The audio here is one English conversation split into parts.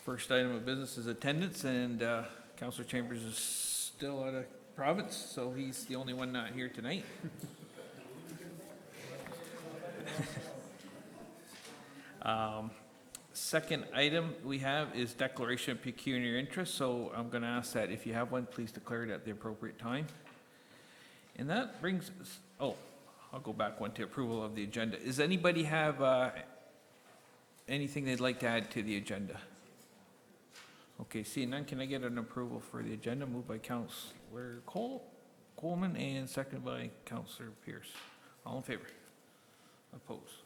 First item of business is attendance, and Councillor Chambers is still out of province, so he's the only one not here tonight. Second item we have is declaration of pecuniary interest, so I'm going to ask that if you have one, please declare it at the appropriate time. And that brings us, oh, I'll go back one to approval of the agenda. Does anybody have anything they'd like to add to the agenda? Okay, seeing none, can I get an approval for the agenda? Moved by Councillor Coleman and seconded by Councillor Pierce. All in favor? Opposed?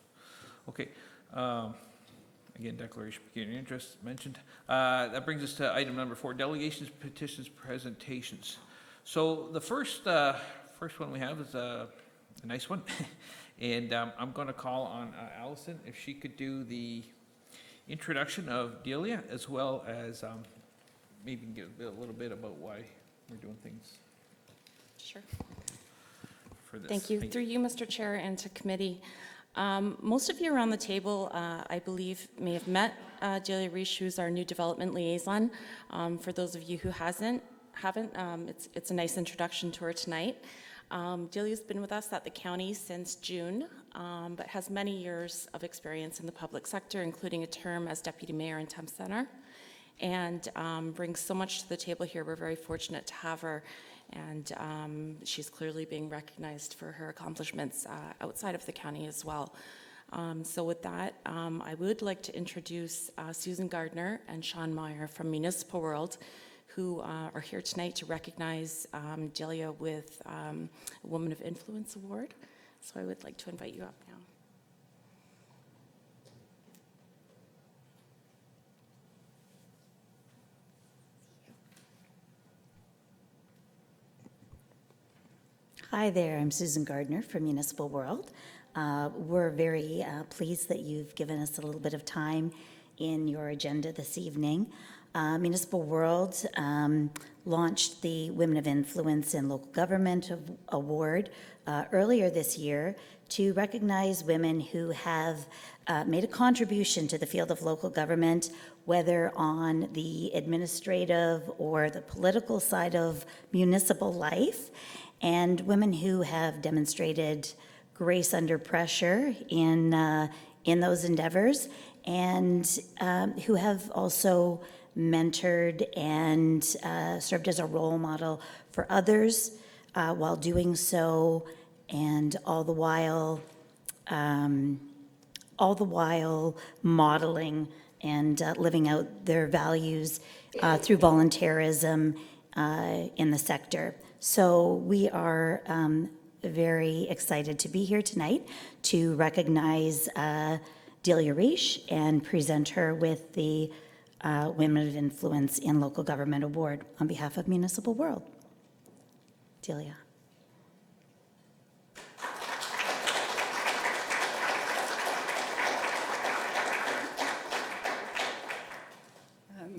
Okay. Again, declaration of pecuniary interest mentioned. That brings us to item number 4, delegations, petitions, presentations. So the first one we have is a nice one. And I'm going to call on Allison if she could do the introduction of Delia, as well as maybe give a little bit about why we're doing things Sure. for this. Thank you. Through you, Mr. Chair, and to committee. Most of you around the table, I believe, may have met Delia Reish, who's our new development liaison. For those of you who haven't, it's a nice introduction to her tonight. Delia's been with us at the county since June, but has many years of experience in the public sector, including a term as deputy mayor in Temp Center, and brings so much to the table here. We're very fortunate to have her, and she's clearly being recognized for her accomplishments outside of the county as well. So with that, I would like to introduce Susan Gardner and Sean Meyer from Municipal World, who are here tonight to recognize Delia with a Woman of Influence Award. So I would like to invite you up now. Hi there, I'm Susan Gardner from Municipal World. We're very pleased that you've given us a little bit of time in your agenda this evening. Municipal World launched the Women of Influence in Local Government Award earlier this year to recognize women who have made a contribution to the field of local government, whether on the administrative or the political side of municipal life, and women who have demonstrated grace under pressure in those endeavors, and who have also mentored and served as a role model for others while doing so, and all the while modeling and living out their values through volunteerism in the sector. So we are very excited to be here tonight to recognize Delia Reish and present her with the Women of Influence in Local Government Award on behalf of Municipal World. Delia.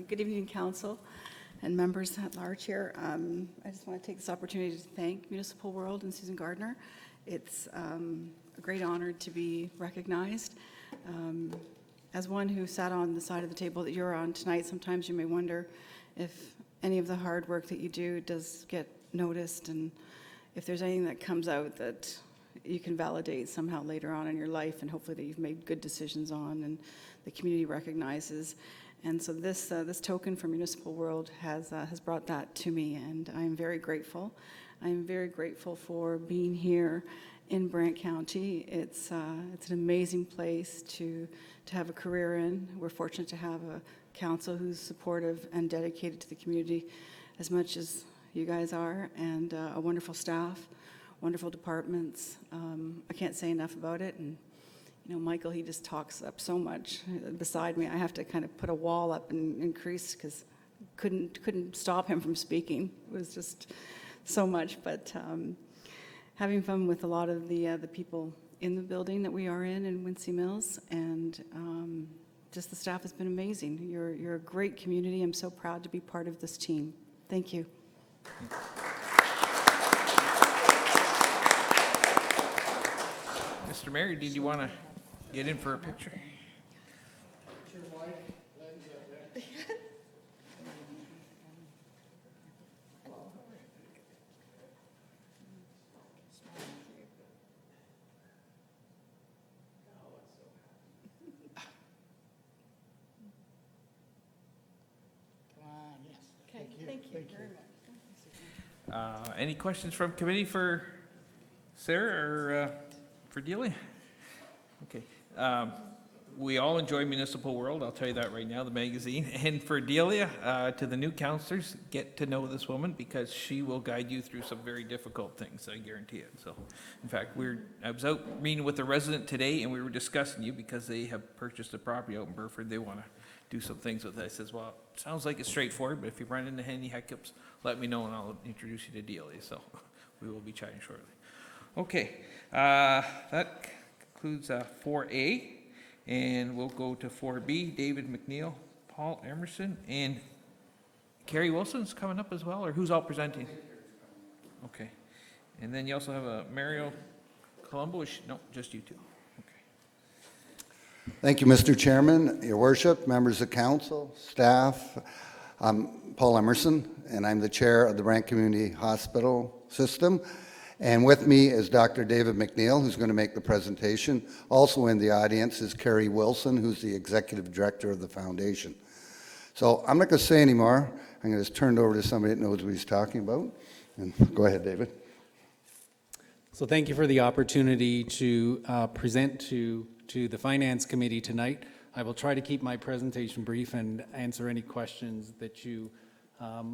Good evening, Council and members at large here. I just want to take this opportunity to thank Municipal World and Susan Gardner. It's a great honor to be recognized. As one who sat on the side of the table that you're on tonight, sometimes you may wonder if any of the hard work that you do does get noticed, and if there's anything that comes out that you can validate somehow later on in your life, and hopefully that you've made good decisions on and the community recognizes. And so this token from Municipal World has brought that to me, and I'm very grateful. I'm very grateful for being here in Brant County. It's an amazing place to have a career in. We're fortunate to have a council who's supportive and dedicated to the community as much as you guys are, and a wonderful staff, wonderful departments. I can't say enough about it. And you know, Michael, he just talks up so much beside me. I have to kind of put a wall up and increase because couldn't stop him from speaking. It was just so much. But having fun with a lot of the people in the building that we are in Wincy Mills, and just the staff has been amazing. You're a great community. I'm so proud to be part of this team. Thank you. Mr. Mayor, did you want to get in for a picture? Any questions from committee for Sarah or for Delia? Okay. We all enjoy Municipal World, I'll tell you that right now, the magazine. And for Delia, to the new counselors, get to know this woman because she will guide you through some very difficult things, I guarantee it. So, in fact, I was out meeting with a resident today and we were discussing you because they have purchased a property out in Burford. They want to do some things with it. I says, well, it sounds like it's straightforward, but if you run into any hiccups, let me know and I'll introduce you to Delia. So, we will be chatting shortly. Okay, that concludes 4A. And we'll go to 4B, David McNeil, Paul Emerson, and Carrie Wilson's coming up as well, or who's all presenting? Okay. And then you also have Mario Colombo, no, just you two. Okay. Thank you, Mr. Chairman, Your Worship, members of council, staff. I'm Paul Emerson, and I'm the chair of the Brant Community Hospital System. And with me is Dr. David McNeil, who's going to make the presentation. Also in the audience is Carrie Wilson, who's the executive director of the foundation. So I'm not going to say any more. I'm going to just turn it over to somebody that knows what he's talking about. And go ahead, David. So thank you for the opportunity to present to the Finance Committee tonight. I will try to keep my presentation brief and answer any questions that you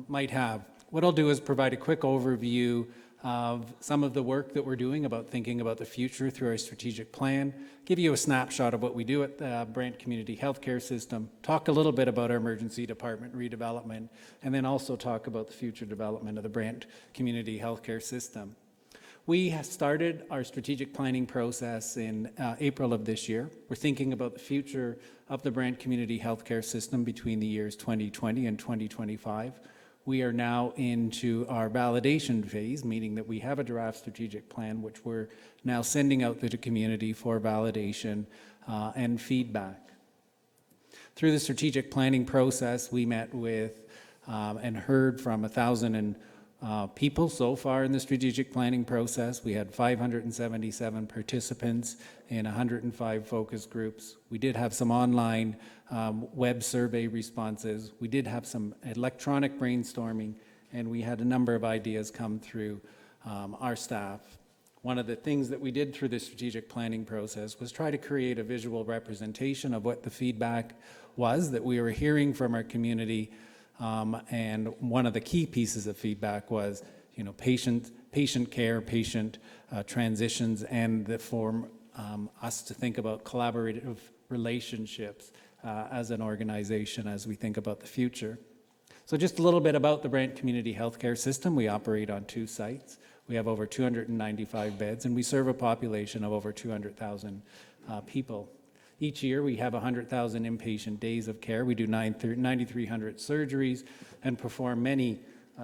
might have. What I'll do is provide a quick overview of some of the work that we're doing about thinking about the future through our strategic plan, give you a snapshot of what we do at the Brant Community Healthcare System, talk a little bit about our emergency department redevelopment, and then also talk about the future development of the Brant Community Healthcare System. We have started our strategic planning process in April of this year. We're thinking about the future of the Brant Community Healthcare System between the years 2020 and 2025. We are now into our validation phase, meaning that we have a draft strategic plan, which we're now sending out to the community for validation and feedback. Through the strategic planning process, we met with and heard from 1,000 people so far in the strategic planning process. We had 577 participants in 105 focus groups. We did have some online web survey responses. We did have some electronic brainstorming, and we had a number of ideas come through our staff. One of the things that we did through the strategic planning process was try to create a visual representation of what the feedback was that we were hearing from our community. And one of the key pieces of feedback was, patient care, patient transitions, and for us to think about collaborative relationships as an organization as we think about the future. So just a little bit about the Brant Community Healthcare System. We operate on 2 sites. We have over 295 beds, and we serve a population of over 200,000 people. Each year, we have 100,000 inpatient days of care. We do 9,300 surgeries and perform many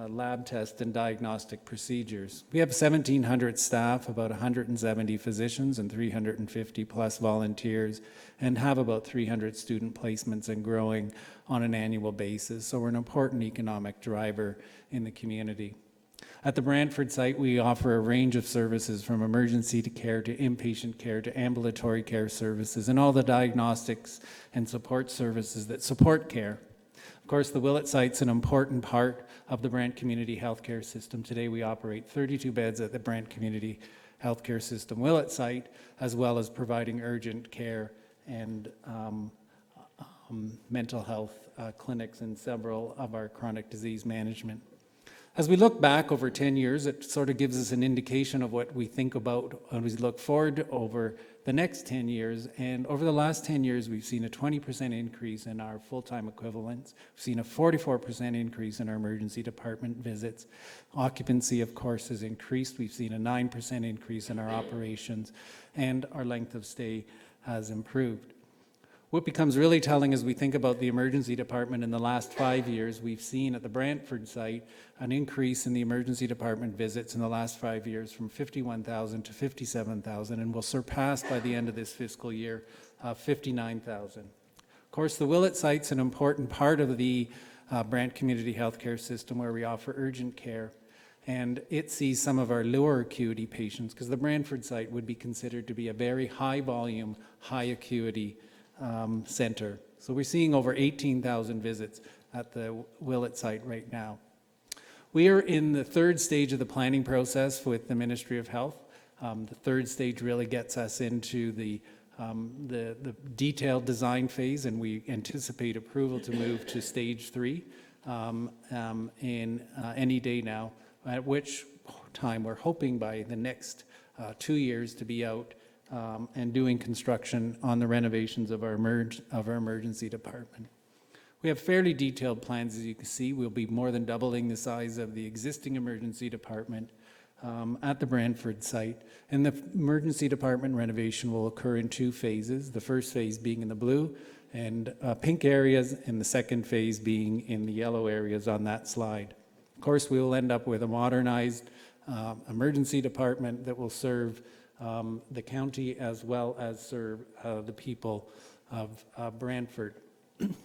lab tests and diagnostic procedures. We have 1,700 staff, about 170 physicians and 350 plus volunteers, and have about 300 student placements and growing on an annual basis. So we're an important economic driver in the community. At the Brantford site, we offer a range of services from emergency care to inpatient care to ambulatory care services and all the diagnostics and support services that support care. Of course, the Willett site's an important part of the Brant Community Healthcare System. Today, we operate 32 beds at the Brant Community Healthcare System Willett site, as well as providing urgent care and mental health clinics in several of our chronic disease management. As we look back over 10 years, it sort of gives us an indication of what we think about when we look forward over the next 10 years. And over the last 10 years, we've seen a 20% increase in our full-time equivalents. We've seen a 44% increase in our emergency department visits. Occupancy, of course, has increased. We've seen a 9% increase in our operations, and our length of stay has improved. What becomes really telling as we think about the emergency department in the last 5 years, we've seen at the Brantford site an increase in the emergency department visits in the last 5 years from 51,000 to 57,000, and will surpass by the end of this fiscal year 59,000. Of course, the Willett site's an important part of the Brant Community Healthcare System where we offer urgent care, and it sees some of our lower acuity patients because the Brantford site would be considered to be a very high volume, high acuity center. So we're seeing over 18,000 visits at the Willett site right now. We are in the third stage of the planning process with the Ministry of Health. The third stage really gets us into the detailed design phase, and we anticipate approval to move to stage 3 in any day now, at which time we're hoping by the next 2 years to be out and doing construction on the renovations of our emergency department. We have fairly detailed plans, as you can see. We'll be more than doubling the size of the existing emergency department at the Brantford site. And the emergency department renovation will occur in 2 phases, the first phase being in the blue and pink areas, and the second phase being in the yellow areas on that slide. Of course, we will end up with a modernized emergency department that will serve the county as well as serve the people of Brantford.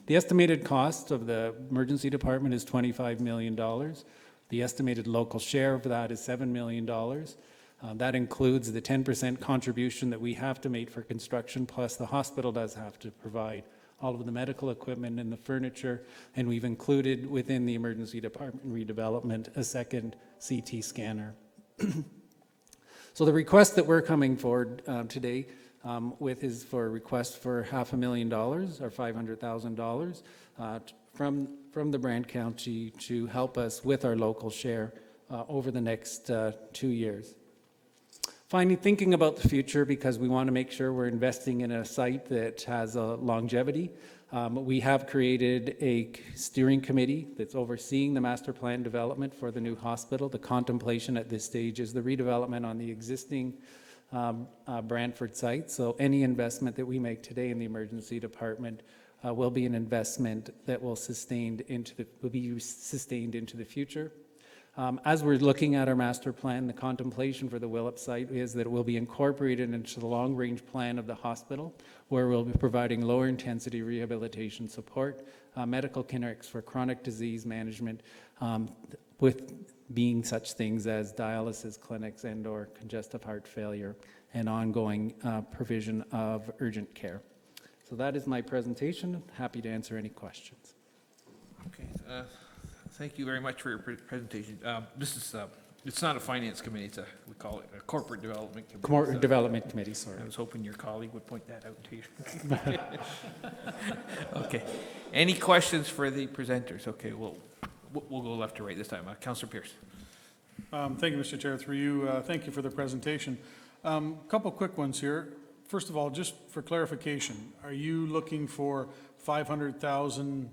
The estimated cost of the emergency department is $25 million. The estimated local share of that is $7 million. That includes the 10% contribution that we have to make for construction, plus the hospital does have to provide all of the medical equipment and the furniture, and we've included within the emergency department redevelopment a second CT scanner. So the request that we're coming forward today with is for a request for $500,000 or $500,000 from the Brant County to help us with our local share over the next 2 years. Finally, thinking about the future, because we want to make sure we're investing in a site that has a longevity, we have created a steering committee that's overseeing the master plan development for the new hospital. The contemplation at this stage is the redevelopment on the existing Brantford site. So any investment that we make today in the emergency department will be an investment that will be sustained into the future. As we're looking at our master plan, the contemplation for the Willop site is that it will be incorporated into the long-range plan of the hospital, where we'll be providing lower intensity rehabilitation support, medical clinics for chronic disease management, with being such things as dialysis clinics and/or congestive heart failure, and ongoing provision of urgent care. So that is my presentation. Happy to answer any questions. Okay, thank you very much for your presentation. This is, it's not a finance committee, we call it a corporate development committee. Corporate Development Committee, sorry. I was hoping your colleague would point that out to you. Okay, any questions for the presenters? Okay, we'll go left to right this time. Councillor Pierce. Thank you, Mr. Chair. Through you, thank you for the presentation. Couple quick ones here. First of all, just for clarification, are you looking for 500,000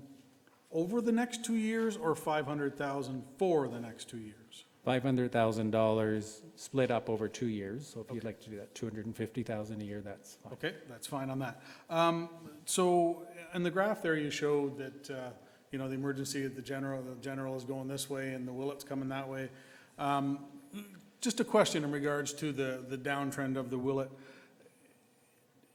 over the next 2 years or 500,000 for the next 2 years? $500,000 split up over 2 years. So if you'd like to do that, $250,000 a year, that's fine. Okay, that's fine on that. So in the graph there, you showed that, you know, the emergency at the general is going this way and the Willet's coming that way. Just a question in regards to the downtrend of the Willet.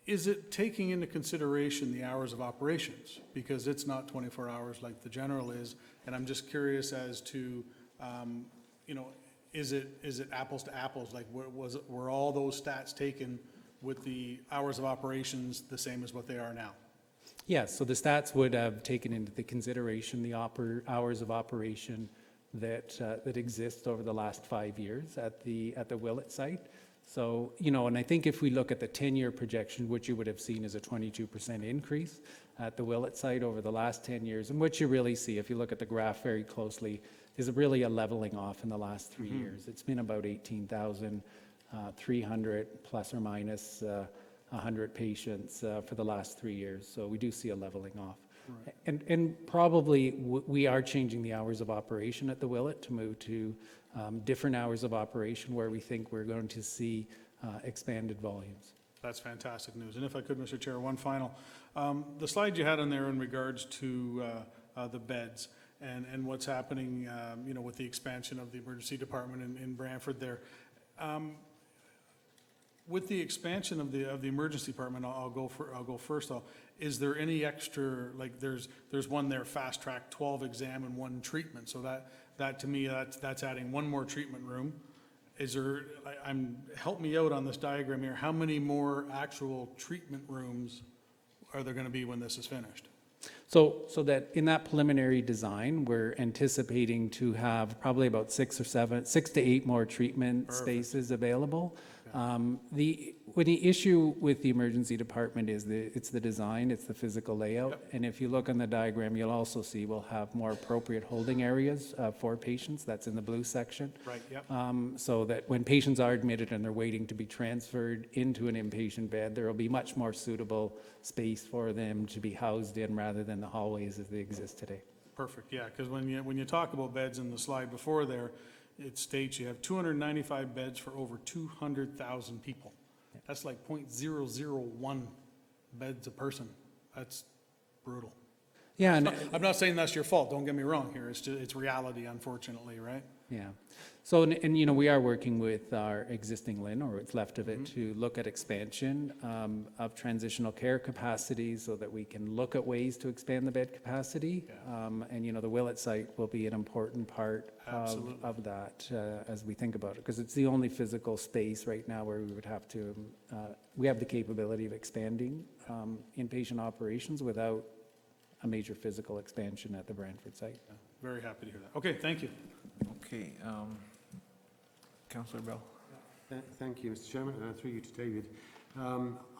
Is it taking into consideration the hours of operations? Because it's not 24 hours like the general is, and I'm just curious as to, you know, is it apples to apples? Like, were all those stats taken with the hours of operations the same as what they are now? Yes, so the stats would have taken into the consideration the hours of operation that exist over the last 5 years at the Willet site. So, you know, and I think if we look at the 10-year projection, which you would have seen as a 22% increase at the Willet site over the last 10 years, and what you really see, if you look at the graph very closely, is really a leveling off in the last 3 years. It's been about 18,300 plus or minus 100 patients for the last 3 years. So we do see a leveling off. Right. And probably we are changing the hours of operation at the Willet to move to different hours of operation where we think we're going to see expanded volumes. That's fantastic news. And if I could, Mr. Chair, one final. The slide you had on there in regards to the beds and what's happening, you know, with the expansion of the emergency department in Brantford there. With the expansion of the emergency department, I'll go first though. Is there any extra, like there's one there, fast track, 12 exam and 1 treatment. So that to me, that's adding 1 more treatment room. Is there, help me out on this diagram here. How many more actual treatment rooms are there going to be when this is finished? So that in that preliminary design, we're anticipating to have probably about 6 to 8 more treatment spaces available. The issue with the emergency department is it's the design, it's the physical layout. Yep. And if you look on the diagram, you'll also see we'll have more appropriate holding areas for patients. That's in the blue section. Right, yep. So that when patients are admitted and they're waiting to be transferred into an inpatient bed, there will be much more suitable space for them to be housed in rather than the hallways as they exist today. Perfect, yeah, because when you talk about beds in the slide before there, it states you have 295 beds for over 200,000 people. That's like 0.001 beds a person. That's brutal. Yeah, and I'm not saying that's your fault, don't get me wrong here, it's reality, unfortunately, right? yeah. So, and you know, we are working with our existing LHIN, or what's left of it, to look at expansion of transitional care capacity so that we can look at ways to expand the bed capacity. And, you know, the Willett site will be an important part of that as we think about it, because it's the only physical space right now where we would have to, we have the capability of expanding inpatient operations without a major physical expansion at the Brantford site. Very happy to hear that. Okay, thank you. Okay, Councillor Bell. Thank you, Mr. Chairman, through you to David.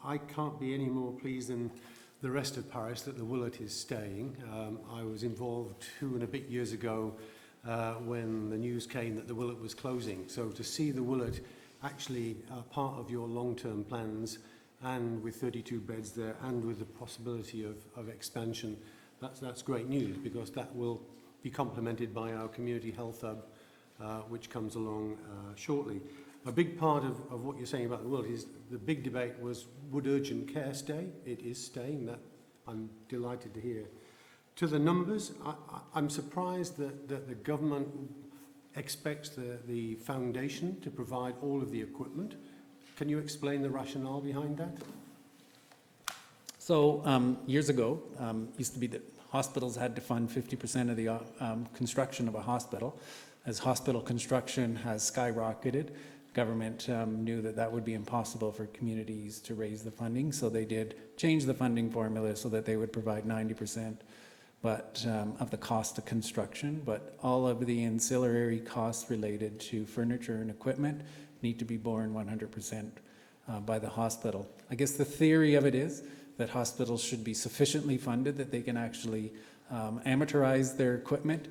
I can't be any more pleased than the rest of Paris that the Willett is staying. I was involved 2 and a bit years ago when the news came that the Willett was closing. So to see the Willett actually part of your long-term plans, and with 32 beds there and with the possibility of expansion, that's great news, because that will be complemented by our community health hub, which comes along shortly. A big part of what you're saying about the Willett is the big debate was, would urgent care stay? It is staying. That I'm delighted to hear. To the numbers, I'm surprised that the government expects the foundation to provide all of the equipment. Can you explain the rationale behind that? So years ago, used to be that hospitals had to fund 50% of the construction of a hospital. As hospital construction has skyrocketed, government knew that that would be impossible for communities to raise the funding, so they did change the funding formula so that they would provide 90% of the cost of construction, but all of the ancillary costs related to furniture and equipment need to be borne 100% by the hospital. I guess the theory of it is that hospitals should be sufficiently funded that they can actually amortize their equipment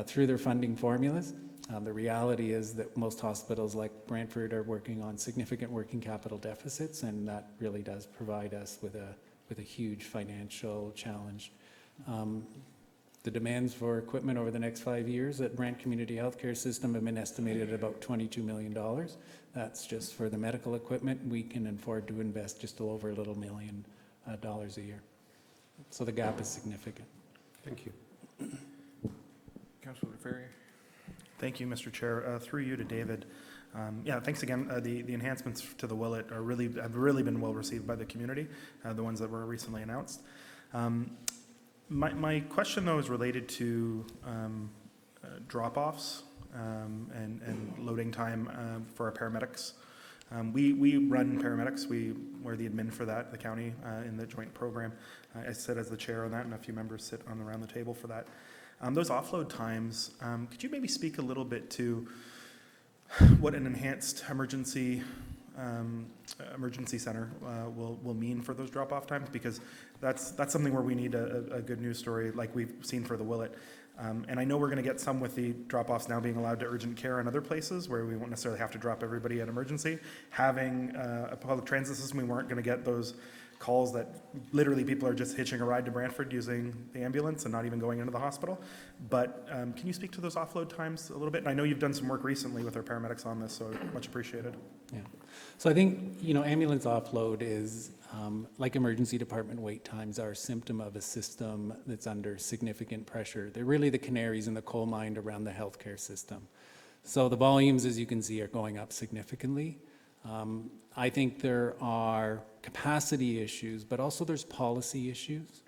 through their funding formulas. The reality is that most hospitals like Brantford are working on significant working capital deficits, and that really does provide us with a huge financial challenge. The demands for equipment over the next 5 years at Brant Community Healthcare System have been estimated at about $22 million. That's just for the medical equipment. We can afford to invest just over $1 million a year. So the gap is significant. Thank you. Councillor Ferrier. Thank you, Mr. Chair. Through you to David. Yeah, thanks again. The enhancements to the Willett have really been well received by the community, the ones that were recently announced. My question, though, is related to drop-offs and loading time for our paramedics. We run paramedics. We're the admin for that, the county, in the joint program. I sit as the chair on that, and a few members sit around the table for that. Those offload times, could you maybe speak a little bit to what an enhanced emergency center will mean for those drop-off times? Because that's something where we need a good news story like we've seen for the Willett. And I know we're going to get some with the drop-offs now being allowed to urgent care in other places where we won't necessarily have to drop everybody at emergency. Having a public transit system, we weren't going to get those calls that literally people are just hitching a ride to Brantford using the ambulance and not even going into the hospital. But can you speak to those offload times a little bit? And I know you've done some work recently with our paramedics on this, so much appreciated. Yeah. So I think, ambulance offload is, like emergency department wait times, are a symptom of a system that's under significant pressure. They're really the canaries in the coal mine around the healthcare system. So the volumes, as you can see, are going up significantly. I think there are capacity issues, but also there's policy issues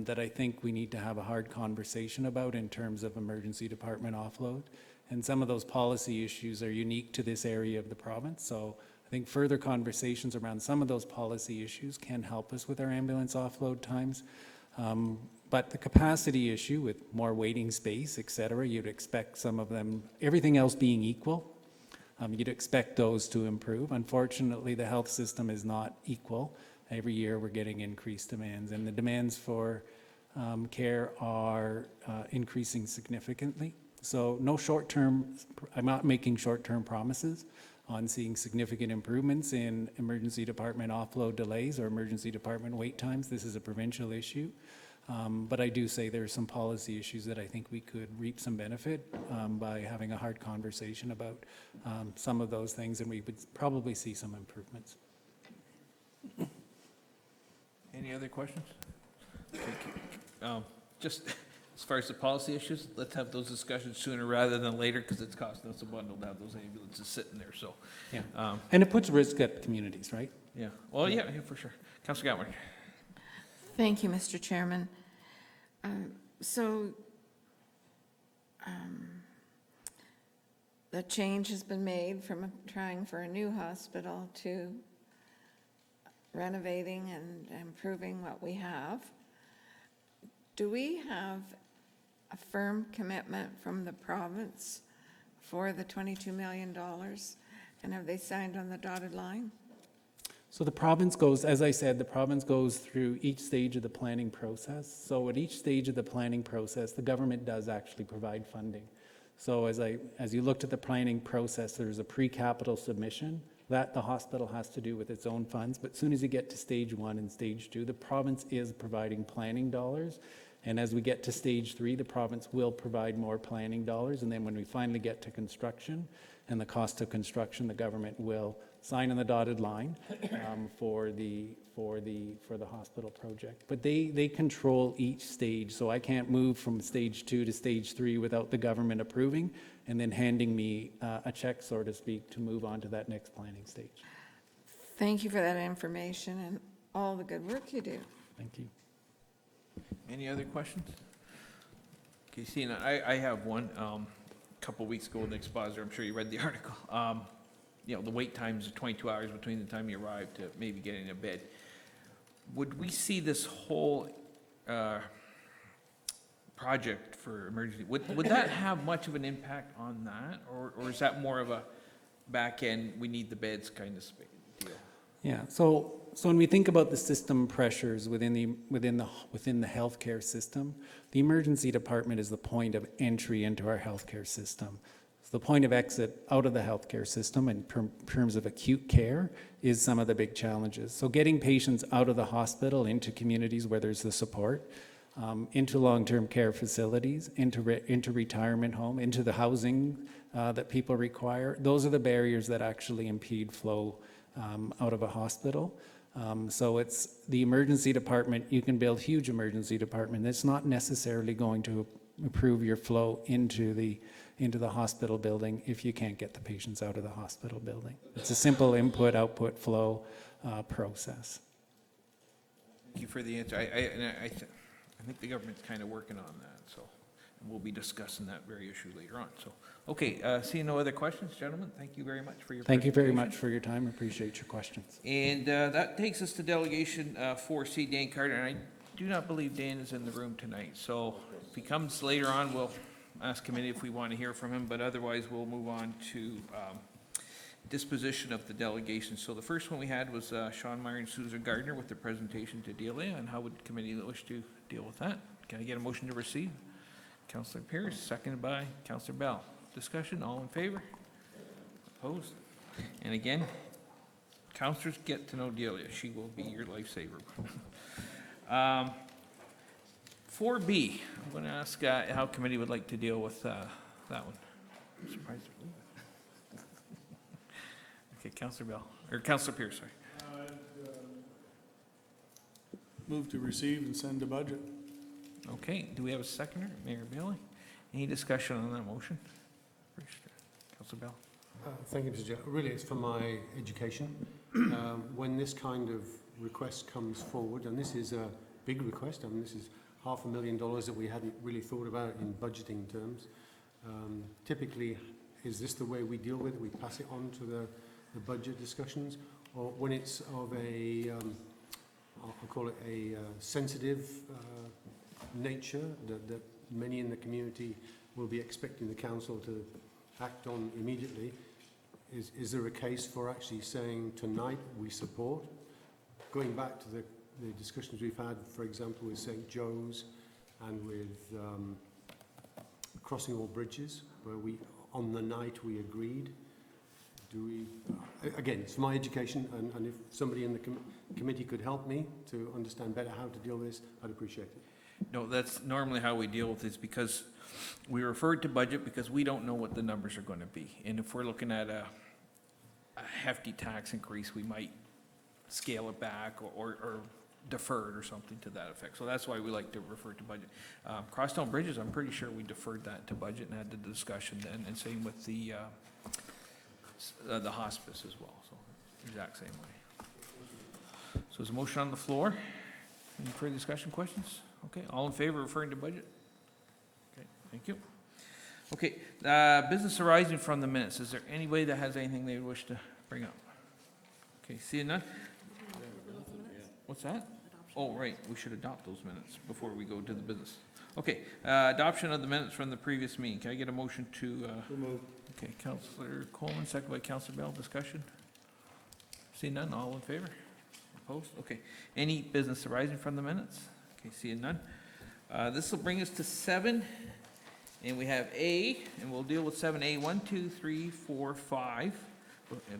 that I think we need to have a hard conversation about in terms of emergency department offload. And some of those policy issues are unique to this area of the province. So I think further conversations around some of those policy issues can help us with our ambulance offload times. But the capacity issue with more waiting space, et cetera, you'd expect some of them, everything else being equal, you'd expect those to improve. Unfortunately, the health system is not equal. Every year we're getting increased demands, and the demands for care are increasing significantly. So no short-term, I'm not making short-term promises on seeing significant improvements in emergency department offload delays or emergency department wait times. This is a provincial issue. But I do say there are some policy issues that I think we could reap some benefit by having a hard conversation about some of those things, and we would probably see some improvements. Any other questions? Thank you. Just as far as the policy issues, let's have those discussions sooner rather than later, because it's costing us a bundle to have those ambulances sitting there, so. Yeah. And it puts risk at communities, right? Yeah, well, yeah, for sure. Councillor Gatmore. Thank you, Mr. Chairman. The change has been made from trying for a new hospital to renovating and improving what we have. Do we have a firm commitment from the province for the $22 million? And have they signed on the dotted line? So the province goes, as I said, the province goes through each stage of the planning process. So at each stage of the planning process, the government does actually provide funding. So as you looked at the planning process, there's a pre-capital submission that the hospital has to do with its own funds. But as soon as you get to stage 1 and stage 2, the province is providing planning dollars. And as we get to stage 3, the province will provide more planning dollars. And then when we finally get to construction and the cost of construction, the government will sign on the dotted line for the hospital project. But they control each stage, so I can't move from stage 2 to stage 3 without the government approving and then handing me a check, so to speak, to move on to that next planning stage. Thank you for that information and all the good work you do. Thank you. Any other questions? Okay, Sina, I have one. A couple weeks ago in the Expositor, I'm sure you read the article. The wait times are 22 hours between the time you arrive to maybe getting a bed. Would we see this whole project for emergency, would that have much of an impact on that? Or is that more of a back end, we need the beds kind of deal? Yeah, so when we think about the system pressures within the healthcare system, the emergency department is the point of entry into our healthcare system. So the point of exit out of the healthcare system in terms of acute care is some of the big challenges. So getting patients out of the hospital into communities where there's the support, into long-term care facilities, into retirement home, into the housing that people require, those are the barriers that actually impede flow out of a hospital. So it's the emergency department. You can build huge emergency department. It's not necessarily going to improve your flow into the hospital building if you can't get the patients out of the hospital building. It's a simple input-output flow process. Thank you for the answer. I think the government's kind of working on that, so we'll be discussing that very issue later on. So, okay, seeing no other questions, gentlemen, thank you very much for your Thank you very presentation. much for your time. Appreciate your questions. And that takes us to delegation 4C, Dan Carter, and I do not believe Dan is in the room tonight. So if he comes later on, we'll ask committee if we want to hear from him, but otherwise we'll move on to disposition of the delegation. So the first one we had was Sean Meyer and Susan Gardner with their presentation to Delia, and how would committee wish to deal with that? Can I get a motion to receive? Councillor Pierce, seconded by Councillor Bell. Discussion, all in favor? Opposed? And again, councillors, get to know Delia. She will be your lifesaver. 4B, I'm going to ask how committee would like to deal with that one. I'm surprised. Okay, Councillor Bell, or Councillor Pierce, sorry. Move to receive and send to budget. Okay, do we have a seconder? Mayor Bailey? Any discussion on that motion? Councillor Bell? Thank you, Mr. Chair. Really, it's for my education. When this kind of request comes forward, and this is a big request, I mean, this is $500,000 that we hadn't really thought about in budgeting terms. Typically, is this the way we deal with it? We pass it on to the budget discussions? Or when it's of a, I'll call it a sensitive nature that many in the community will be expecting the council to act on immediately. Is there a case for actually saying tonight we support? Going back to the discussions we've had, for example, with St. Joe's and with Crossing All Bridges, where on the night we agreed. Do we, again, it's for my education, and if somebody in the committee could help me to understand better how to deal with this, I'd appreciate it. No, that's normally how we deal with this, because we referred to budget because we don't know what the numbers are going to be. And if we're looking at a hefty tax increase, we might scale it back or defer it or something to that effect. So that's why we like to refer to budget. Crosstown Bridges, I'm pretty sure we deferred that to budget and had the discussion then, and same with the hospice as well, so exact same way. So there's a motion on the floor. Any further discussion, questions? Okay, all in favor of referring to budget? Okay, thank you. Okay, business arising from the minutes. Is there anybody that has anything they wish to bring up? Okay, seeing none? What's that? Oh, right, we should adopt those minutes before we go to the business. Okay, adoption of the minutes from the previous meeting. Can I get a motion to? Okay, Councillor Coleman, second by Councillor Bell. Discussion? See none, all in favor? Opposed? Okay. Any business arising from the minutes? Okay, seeing none. This will bring us to 7, and we have A, and we'll deal with 7A, 1, 2, 3, 4, 5,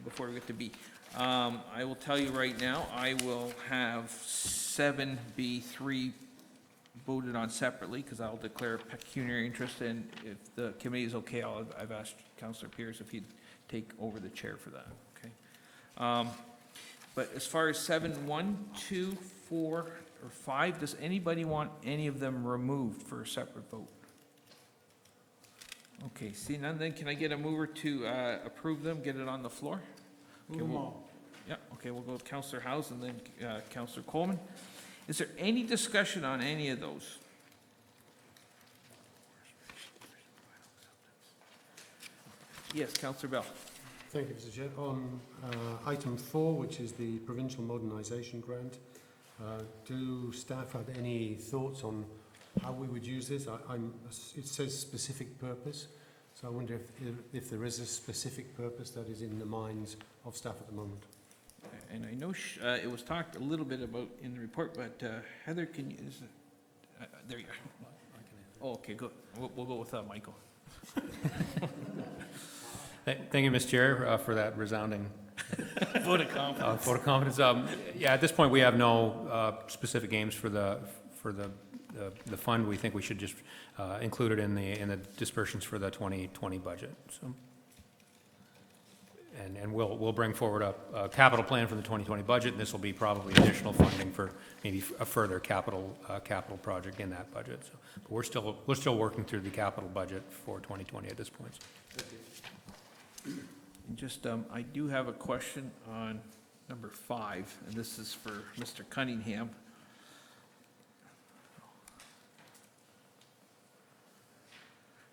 before we get to B. I will tell you right now, I will have 7B3 voted on separately, because I'll declare pecuniary interest, and if the committee is okay, I've asked Councillor Pierce if he'd take over the chair for that, okay? But as far as 7, 1, 2, 4, or 5, does anybody want any of them removed for a separate vote? Okay, see none, then can I get a mover to approve them, get it on the floor? Okay, Move them all. Yeah, okay, we'll go with Councillor House and then Councillor Coleman. Is there any discussion on any of those? Yes, Councillor Bell. Thank you, Mr. Chair. On item 4, which is the provincial modernisation grant, do staff have any thoughts on how we would use this? It says specific purpose, so I wonder if there is a specific purpose that is in the minds of staff at the moment. And I know it was talked a little bit about in the report, but Heather, can you, there you are. Oh, okay, good. We'll go with Michael. Thank you, Mr. Chair, for that resounding Vote of confidence. vote of confidence. Yeah, at this point, we have no specific aims for the fund. We think we should just include it in the dispersions for the 2020 budget. So, and we'll bring forward a capital plan for the 2020 budget, and this will be probably additional funding for maybe a further capital project in that budget. So, but we're still working through the capital budget for 2020 at this point. Just, I do have a question on number 5, and this is for Mr. Cunningham.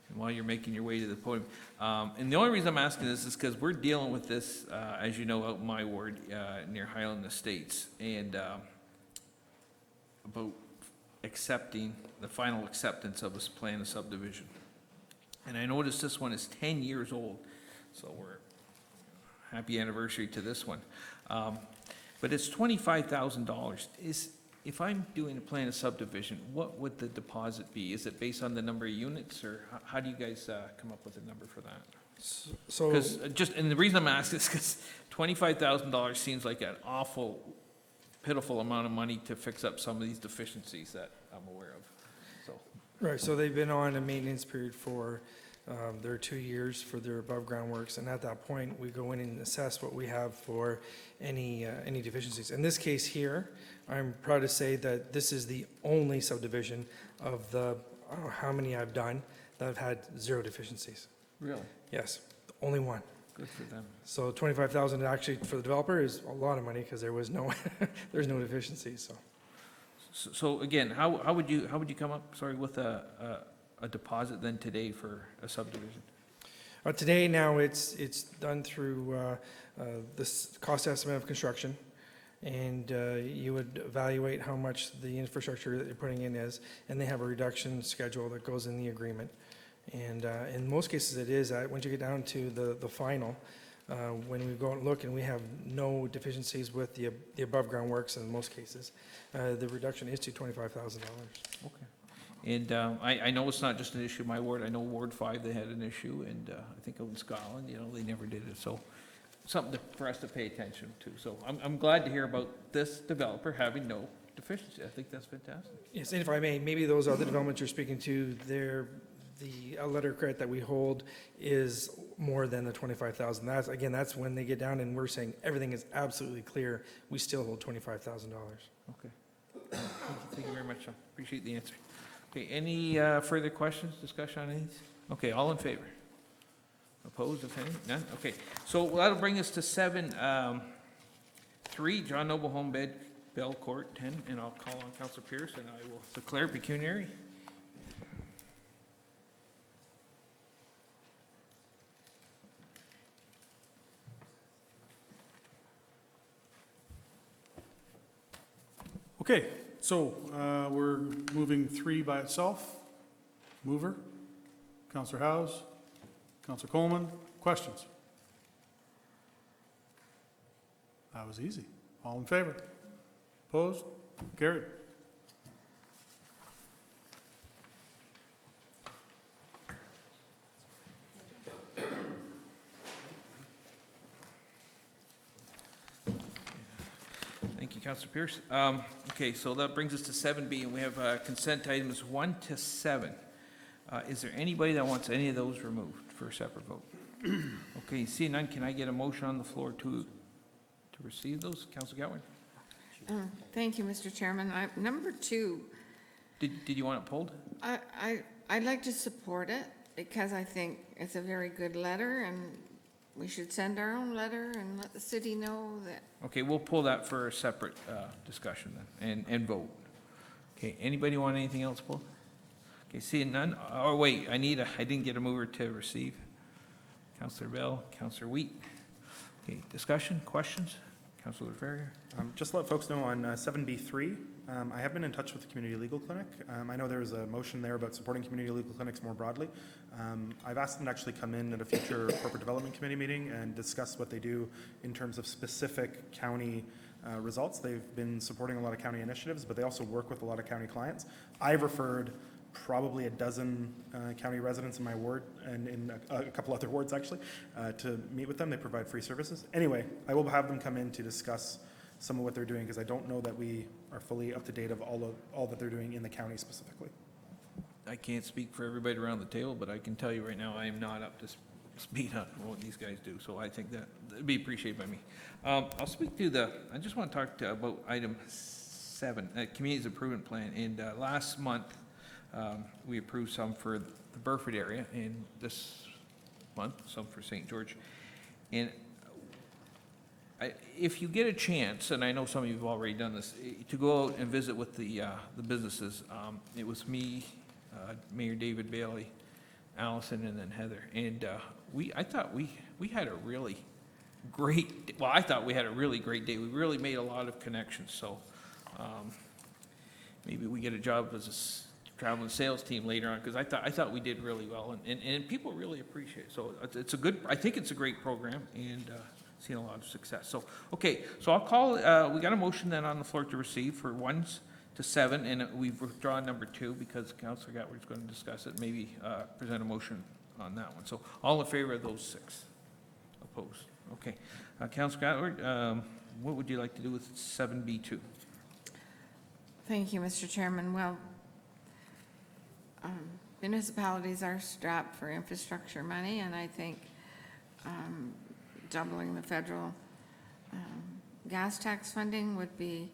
And while you're making your way to the podium, and the only reason I'm asking this is because we're dealing with this, as you know, out in my ward, near Highland Estates, and about accepting, the final acceptance of this plan of subdivision. And I noticed this one is 10 years old, so we're happy anniversary to this one. But it's $25,000. If I'm doing a plan of subdivision, what would the deposit be? Is it based on the number of units, or how do you guys come up with a number for that? So, Because and the reason I'm asking is because $25,000 seems like an awful pitiful amount of money to fix up some of these deficiencies that I'm aware of, so. right, so they've been on a maintenance period for their 2 years for their above-ground works, and at that point, we go in and assess what we have for any deficiencies. In this case here, I'm proud to say that this is the only subdivision of the, I don't know how many I've done, that have had 0 deficiencies. Really? Yes, only one. Good for them. So 25,000 actually for the developer is a lot of money because there was no, there's no deficiencies, so. So again, how would you come up, sorry, with a deposit then today for a subdivision? Today now it's done through this cost estimate of construction, and you would evaluate how much the infrastructure that you're putting in is, and they have a reduction schedule that goes in the agreement. And in most cases, it is, once you get down to the final, when we go and look and we have no deficiencies with the above-ground works in most cases, the reduction is to $25,000. Okay. And I know it's not just an issue in my ward. I know Ward 5, they had an issue, and I think out in Scotland, you know, they never did it. So something for us to pay attention to. So I'm glad to hear about this developer having no deficiency. I think that's fantastic. Yes, and if I may, maybe those other developments you're speaking to, the letter of credit that we hold is more than the 25,000. That's, again, that's when they get down and we're saying everything is absolutely clear, we still hold $25,000. Okay. Thank you very much, Sean. Appreciate the answer. Okay, any further questions, discussion on these? Okay, all in favor? Opposed, if any? None? Okay, so that'll bring us to 7-3, John Noble Home Bed, Bell Court, 10, and I'll call on Councilor Pierce, and I will declare pecuniary. Okay, so we're moving 3 by itself. Mover, Counselor Howes, Counselor Coleman, questions? That was easy. All in favor? Opposed? Carried. Thank you, Councilor Pierce. Okay, so that brings us to 7B, and we have consent items 1 to 7. Is there anybody that wants any of those removed for a separate vote? Okay, seeing none, can I get a motion on the floor to receive those? Councilor Gatwin? Thank you, Mr. Chairman. Number 2, Did you want it pulled? I'd like to support it because I think it's a very good letter, and we should send our own letter and let the city know that. Okay, we'll pull that for a separate discussion then, and vote. Okay, anybody want anything else pulled? Okay, seeing none, oh wait, I didn't get a mover to receive. Councilor Bell, Councilor Wheat. Okay, discussion, questions? Councilor Ferrier? Just to let folks know on 7B3, I have been in touch with the Community Legal Clinic. I know there's a motion there about supporting community legal clinics more broadly. I've asked them to actually come in at a future corporate development committee meeting and discuss what they do in terms of specific county results. They've been supporting a lot of county initiatives, but they also work with a lot of county clients. I've referred probably a dozen county residents in my ward and in a couple other wards actually to meet with them. They provide free services. Anyway, I will have them come in to discuss some of what they're doing because I don't know that we are fully up to date of all that they're doing in the county specifically. I can't speak for everybody around the table, but I can tell you right now, I am not up to speed on what these guys do, so I think that would be appreciated by me. I'll speak to I just want to talk about item 7, Communities Improvement Plan, and last month, we approved some for the Burford area, and this month, some for St. George. And if you get a chance, and I know some of you have already done this, to go out and visit with the businesses, it was me, Mayor David Bailey, Allison, and then Heather. And I thought we had a really great, well, I thought we had a really great day. We really made a lot of connections, so maybe we get a job as a traveling sales team later on, because I thought we did really well, and people really appreciate it. So it's a good, I think it's a great program, and seen a lot of success. So, okay, so I'll call, we got a motion then on the floor to receive for 1 to 7, and we've withdrawn number 2 because Councilor Gatward's going to discuss it, maybe present a motion on that one. So all in favor of those 6? Opposed? Okay. Councilor Gatward, what would you like to do with 7B2? Thank you, Mr. Chairman. Well, municipalities are strapped for infrastructure money, and I think doubling the federal gas tax funding would be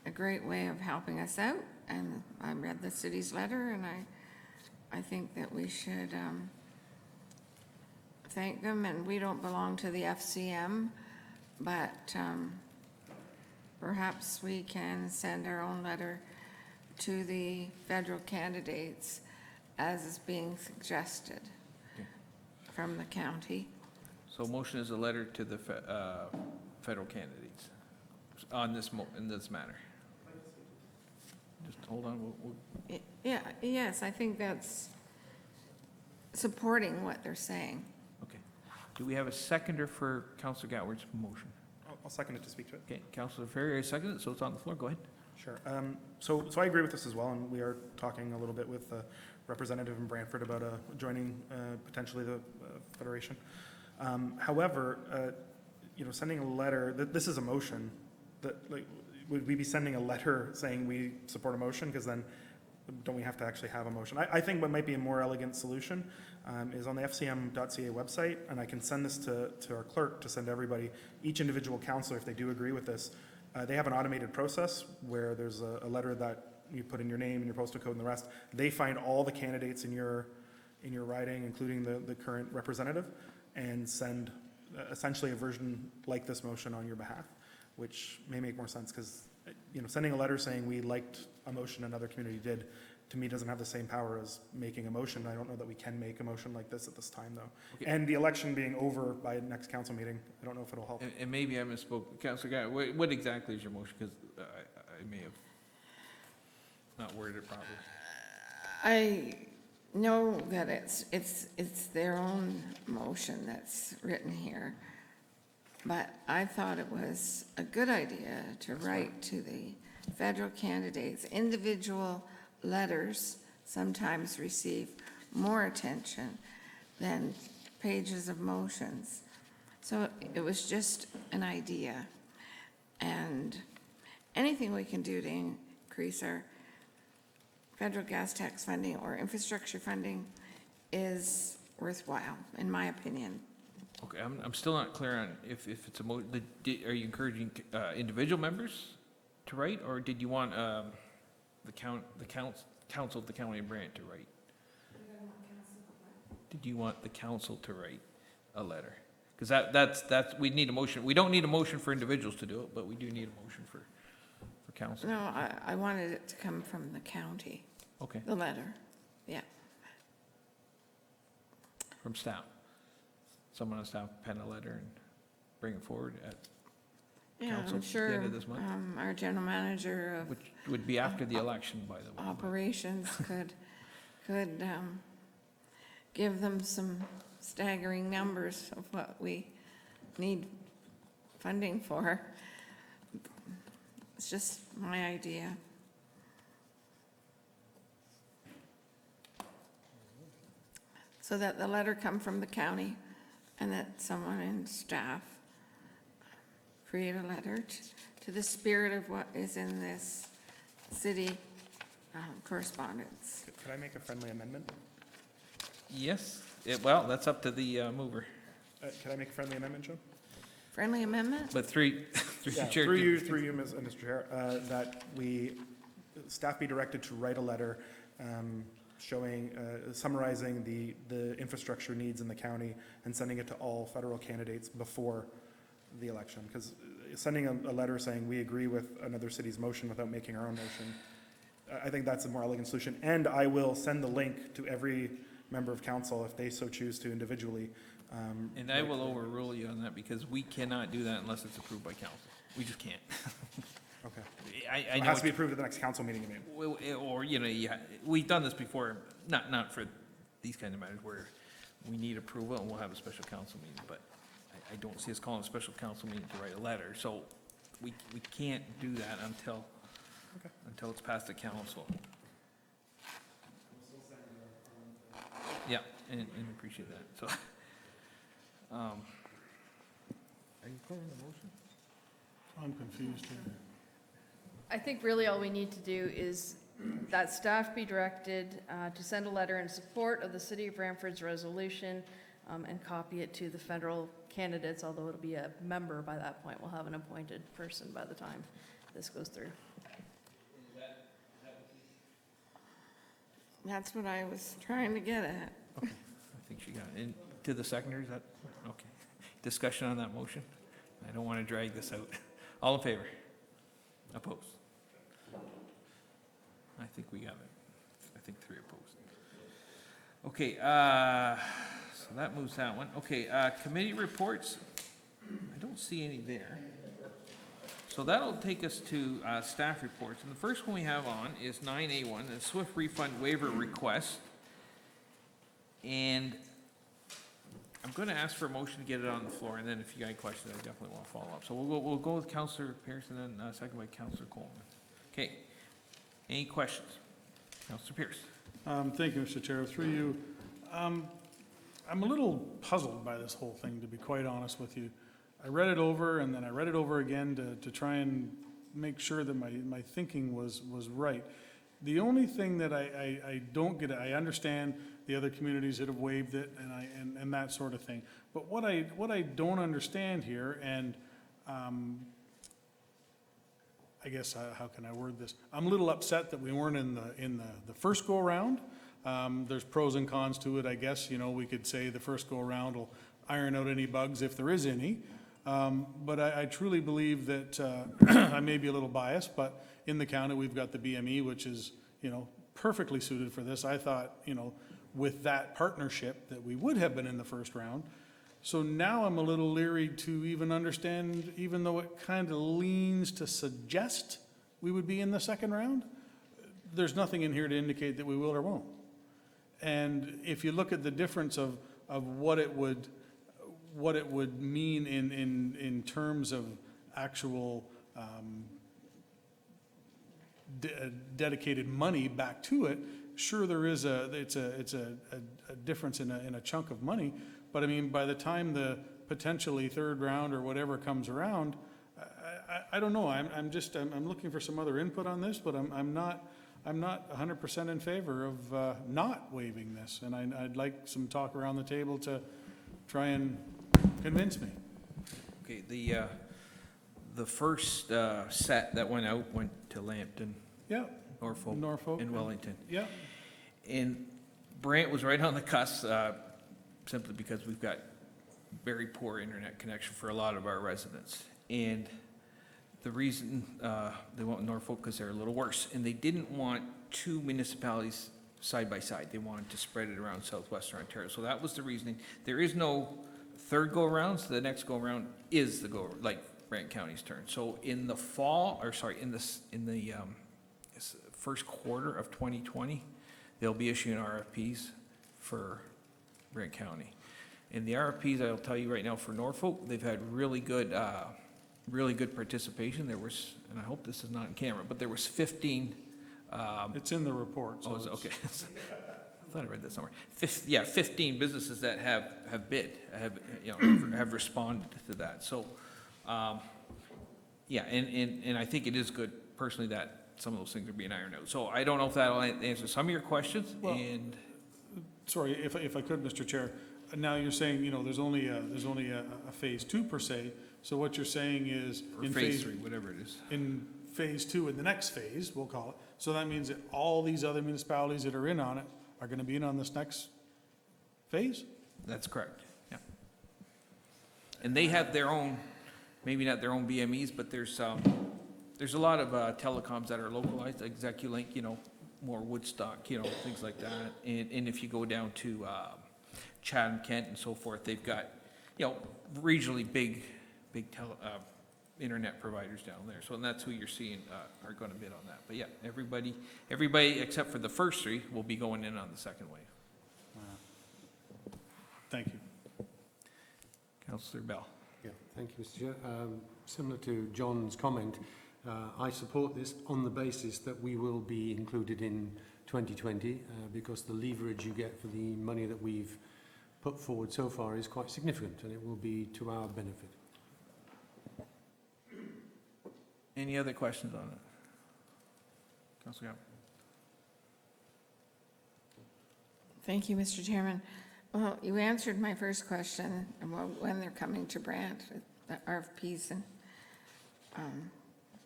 a great way of helping us out. And I read the city's letter, and I think that we should thank them. And we don't belong to the FCM, but perhaps we can send our own letter to the federal candidates as is being suggested from the county. So motion is a letter to the federal candidates. on this in this matter? Just hold on, we'll Yeah, yes, I think that's supporting what they're saying. okay. Do we have a seconder for Councillor Gatward's motion? I'll second it to speak to it. Okay, Councillor Ferrier seconded it, so it's on the floor, go ahead. Sure. So I agree with this as well, and we are talking a little bit with the representative in Brantford about joining potentially the Federation. However, sending a letter, this is a motion, that, like, would we be sending a letter saying we support a motion? Because then don't we have to actually have a motion? I think what might be a more elegant solution is on the fcm.ca website, and I can send this to our clerk to send to everybody, each individual councillor, if they do agree with this. They have an automated process where there's a letter that you put in your name and your postal code and the rest. They find all the candidates in your riding, including the current representative, and send essentially a version like this motion on your behalf, which may make more sense because, sending a letter saying we liked a motion another community did, to me, doesn't have the same power as making a motion. I don't know that we can make a motion like this at this time, though. Okay. And the election being over by next council meeting, I don't know if it'll help. And maybe I misspoke. Councillor Gatward, what exactly is your motion? Because I may have not worded it properly. I know that it's their own motion that's written here, but I thought it was a good idea to write to the federal candidates. Individual letters sometimes receive more attention than pages of motions. So it was just an idea. And anything we can do to increase our federal gas tax funding or infrastructure funding is worthwhile, in my opinion. Okay, I'm still not clear on if it's a are you encouraging individual members to write, or did you want the council of the county of Brant to write? Did you want the council to write a letter? Because that's we need a motion. We don't need a motion for individuals to do it, but we do need a motion for council. No, I wanted it to come from the county, Okay, the letter, yeah. from staff. Someone on staff pen a letter and bring it forward at Yeah, council I'm at the sure end of this month? our general manager of Which would be after the election, by the way. but- operations could give them some staggering numbers of what we need funding for. It's just my idea. So that the letter come from the county and that someone in staff create a letter to the spirit of what is in this city correspondence. Could I make a friendly amendment? Yes, well, that's up to the mover. Could I make a friendly amendment, Joe? Friendly amendment? But through Yeah, the chair. through you, Mr. Chair, that staff be directed to write a letter showing, summarizing the infrastructure needs in the county and sending it to all federal candidates before the election. Because sending a letter saying we agree with another city's motion without making our own motion, I think that's a more elegant solution. And I will send the link to every member of council if they so choose to individually. And I will overrule you on that because we cannot do that unless it's approved by council. We just can't. Okay. I It know, has to be approved at the next council meeting, you mean? or, we've done this before, not for these kind of matters where we need approval and we'll have a special council meeting, but I don't see us calling a special council meeting to write a letter. So we can't do that until it's passed the council. Yeah, and appreciate that, so. Are you calling the motion? I'm confused here. I think really all we need to do is that staff be directed to send a letter in support of the City of Brantford's resolution and copy it to the federal candidates, although it'll be a member by that point. We'll have an appointed person by the time this goes through. That's what I was trying to get at. I think she got it. And to the seconder, is that, okay. Discussion on that motion? I don't want to drag this out. All in favor? Opposed? I think we got it. I think 3 opposed. Okay, so that moves that one. Okay, committee reports. I don't see any there. So that'll take us to staff reports. And the first one we have on is 9A1, the Swift refund waiver request. And I'm going to ask for a motion to get it on the floor, and then if you got any questions, I definitely want to follow up. So we'll go with Councillor Pierce and then second by Councillor Coleman. Okay. Any questions? Councillor Pierce. Thank you, Mr. Chair. Through you, I'm a little puzzled by this whole thing, to be quite honest with you. I read it over, and then I read it over again to try and make sure that my thinking was right. The only thing that I don't get, I understand the other communities that have waived it and that sort of thing. But what I don't understand here, and I guess, how can I word this? I'm a little upset that we weren't in the first go-around. There's pros and cons to it, I guess. You know, we could say the first go-around will iron out any bugs if there is any. But I truly believe that, I may be a little biased, but in the county, we've got the BME, which is, you know, perfectly suited for this. I thought, you know, with that partnership, that we would have been in the first round. So now I'm a little leery to even understand, even though it kind of leans to suggest we would be in the second round, there's nothing in here to indicate that we will or won't. And if you look at the difference of what it would mean in terms of actual dedicated money back to it, sure there is it's a difference in a chunk of money, but I mean, by the time the potentially third round or whatever comes around, I don't know. I'm looking for some other input on this, but I'm not 100% in favor of not waiving this, and I'd like some talk around the table to try and convince me. Okay, the first set that went out went to Lambton, Yeah, Norfolk, and Wellington. yeah. And Brant was right on the cusp, simply because we've got very poor internet connection for a lot of our residents. And the reason they went with Norfolk, because they're a little worse, and they didn't want two municipalities side by side. They wanted to spread it around southwestern Ontario. So that was the reasoning. There is no third go-around, so the next go-around is Brant County's turn. So in the fall, or sorry, in the first quarter of 2020, they'll be issuing RFPs for Brant County. And the RFPs, I'll tell you right now, for Norfolk, they've had really good participation. There was, and I hope this is not in camera, but there was 15. It's in the report. So okay. I thought I read that somewhere. 15 businesses that have bid, have responded to that. So, yeah, and I think it is good personally that some of those things are being ironed out. So I don't know if that'll answer some of your questions. Well, and sorry, if I could, Mr. Chair. Now you're saying, you know, there's only a phase 2 per se. So what you're saying is in phase 3, whatever it is. In phase 2, in the next phase, we'll call it. So that means that all these other municipalities that are in on it are going to be in on this next phase? That's correct, yeah. And they have their own, maybe not their own BMEs, but there's a lot of telecoms that are localized, like Execulink, you know, more Woodstock, you know, things like that. And if you go down to Chatham, Kent, and so forth, they've got, you know, regionally big internet providers down there. So, and that's who you're seeing are going to bid on that. But yeah, everybody except for the first three will be going in on the second wave. Thank you. Councillor Bell. Yeah, thank you, Mr. Chair. Similar to John's comment, I support this on the basis that we will be included in 2020 because the leverage you get for the money that we've put forward so far is quite significant, and it will be to our benefit. Any other questions on it? Councillor Gao. Thank you, Mr. Chairman. Well, you answered my first question about when they're coming to Brant, the RFPs in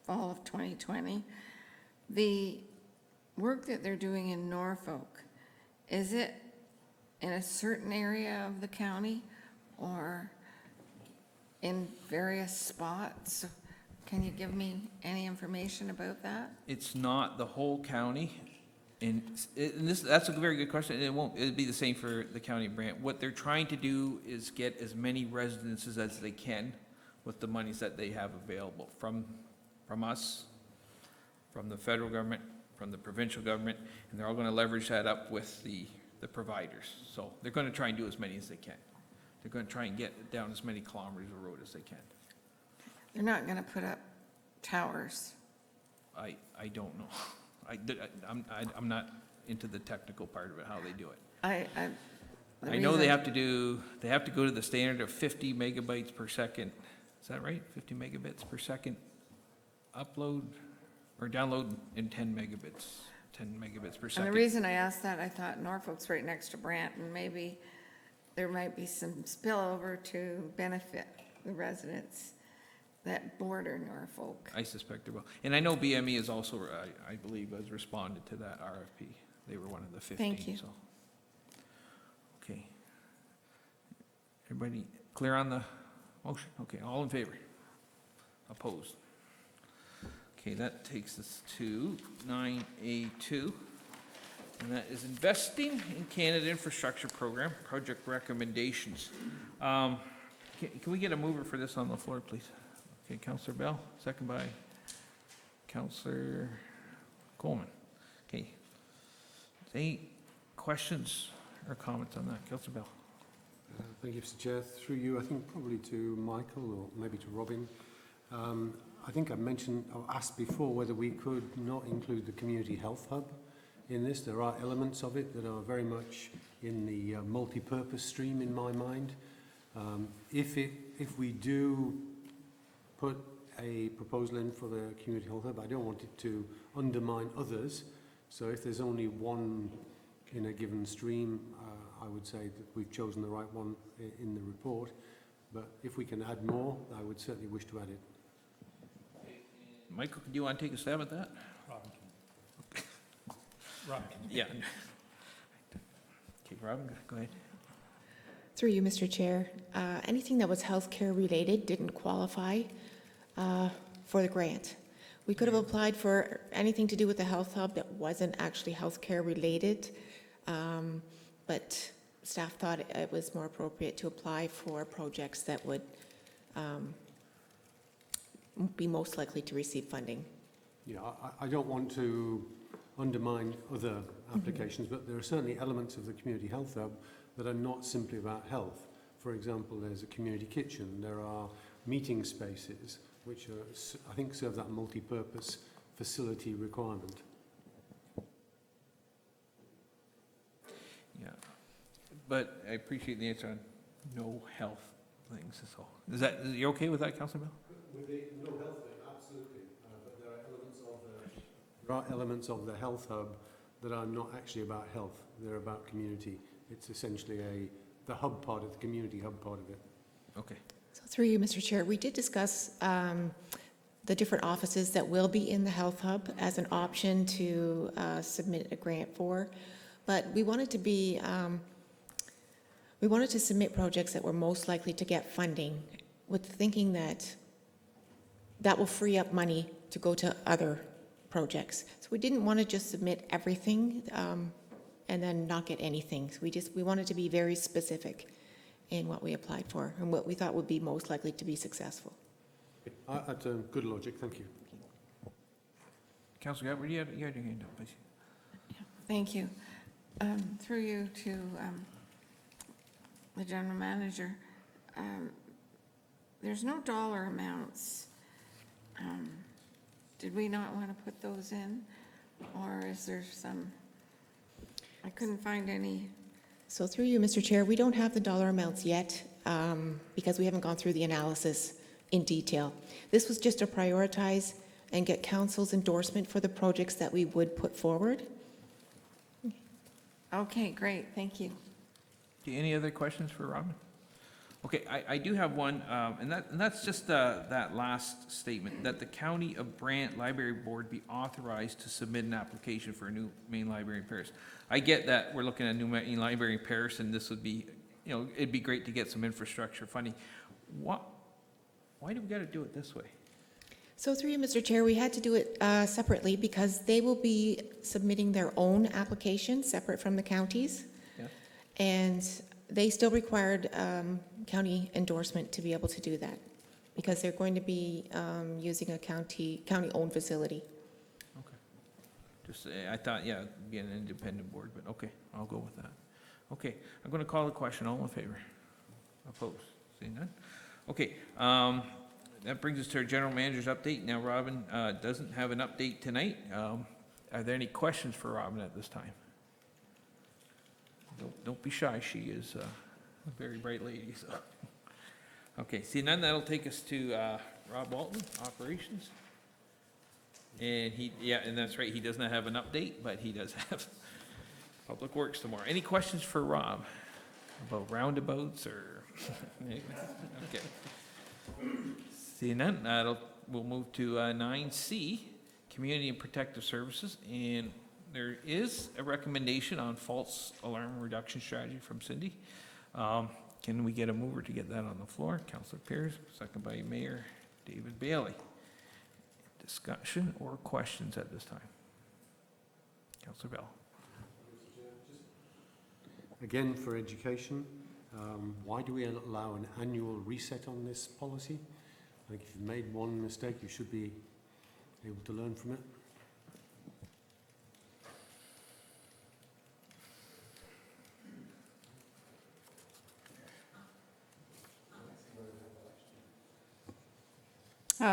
fall of 2020. The work that they're doing in Norfolk, is it in a certain area of the county or in various spots? Can you give me any information about that? It's not the whole county, and that's a very good question. It'll be the same for the county of Brant. What they're trying to do is get as many residences as they can with the monies that they have available from from us, from the federal government, from the provincial government, and they're all gonna leverage that up with the providers. So they're gonna try and do as many as they can. They're gonna try and get down as many kilometers of road as they can. They're not going to put up towers. I don't know. I'm not into the technical part of it, how they do it. The I know they reason- have to go to the standard of 50 megabytes per second. Is that right? 50 megabits per second upload or download in 10 megabits per And second. the reason I asked that, I thought Norfolk's right next to Brant, and maybe there might be some spillover to benefit the residents that border Norfolk. I suspect there will. And I know BME is also, I believe, has responded to that RFP. They were one of the 15. Thank you. So. Okay. Everybody clear on the motion? Okay, all in favor? Opposed? Okay, that takes us to 9A2, and that is Investing in Canada Infrastructure Program, project recommendations. Can we get a mover for this on the floor, please? Okay, Councillor Bell, second by Councillor Coleman. Okay. Any questions or comments on that? Councillor Bell. Thank you, Mr. Chair. Through you, I think probably to Michael or maybe to Robin. I think I mentioned or asked before whether we could not include the community health hub in this. There are elements of it that are very much in the multi-purpose stream in my mind. If we do put a proposal in for the community health hub, I don't want it to undermine others. So if there's only one in a given stream, I would say that we've chosen the right one in the report. But if we can add more, I would certainly wish to add it. Michael, do you want to take a stab at that? Robin. Yeah. Okay, Robin, go ahead. Through you, Mr. Chair, anything that was healthcare related didn't qualify for the grant. We could have applied for anything to do with the health hub that wasn't actually healthcare related, but staff thought it was more appropriate to apply for projects that would be most likely to receive funding. Yeah, I don't want to undermine other applications, but there are certainly elements of the community health hub that are not simply about health. For example, there's a community kitchen, there are meeting spaces, which are, I think, serve that multi-purpose facility requirement. Yeah, but I appreciate the answer on no health things, so. You're okay with that, Councillor Bell? With the no health thing, absolutely. But there are elements of the health hub that are not actually about health. They're about community. It's essentially the hub part of the community hub part of it. Okay. So through you, Mr. Chair, we did discuss the different offices that will be in the health hub as an option to submit a grant for, but we wanted to be, we wanted to submit projects that were most likely to get funding with thinking that that will free up money to go to other projects. So we didn't want to just submit everything and then not get anything. So we wanted to be very specific in what we applied for and what we thought would be most likely to be successful. That's good logic, thank you. Councillor Gabbard, you had your hand up, please. Thank you. Through you to the general manager. There's no dollar amounts. Did we not want to put those in? Or is there some, I couldn't find any. So through you, Mr. Chair, we don't have the dollar amounts yet because we haven't gone through the analysis in detail. This was just to prioritize and get council's endorsement for the projects that we would put forward. Okay, great, thank you. Okay, any other questions for Robin? Okay, I do have one, and that's just that last statement, that the County of Brant Library Board be authorized to submit an application for a new main library in Paris. I get that we're looking at a new main library in Paris, and this would be, it'd be great to get some infrastructure funding. Why do we gotta do it this way? So through you, Mr. Chair, we had to do it separately because they will be submitting their own application separate from the counties. Yeah. And they still required county endorsement to be able to do that. because they're going to be using a county-owned facility. Okay. Just, I thought, yeah, be an independent board, but okay, I'll go with that. Okay, I'm gonna call the question. All in favor? Opposed? Seeing none? Okay, that brings us to our general manager's update. Now, Robin, doesn't have an update tonight. Are there any questions for Robin at this time? Don't be shy. She is a very bright lady, so. Okay, seeing none, that'll take us to, Rob Walton, operations. And and that's right, he does not have an update, but he does have Public Works tomorrow. Any questions for Rob about roundabouts or? Okay. Seeing none, we'll move to 9C, Community and Protective Services. And there is a recommendation on false alarm reduction strategy from Cindy. Can we get a mover to get that on the floor? Councillor Pierce, second by Mayor David Bailey. Discussion or questions at this time? Councillor Bell. Again, for education, why do we allow an annual reset on this policy? I think if you've made one mistake, you should be able to learn from it.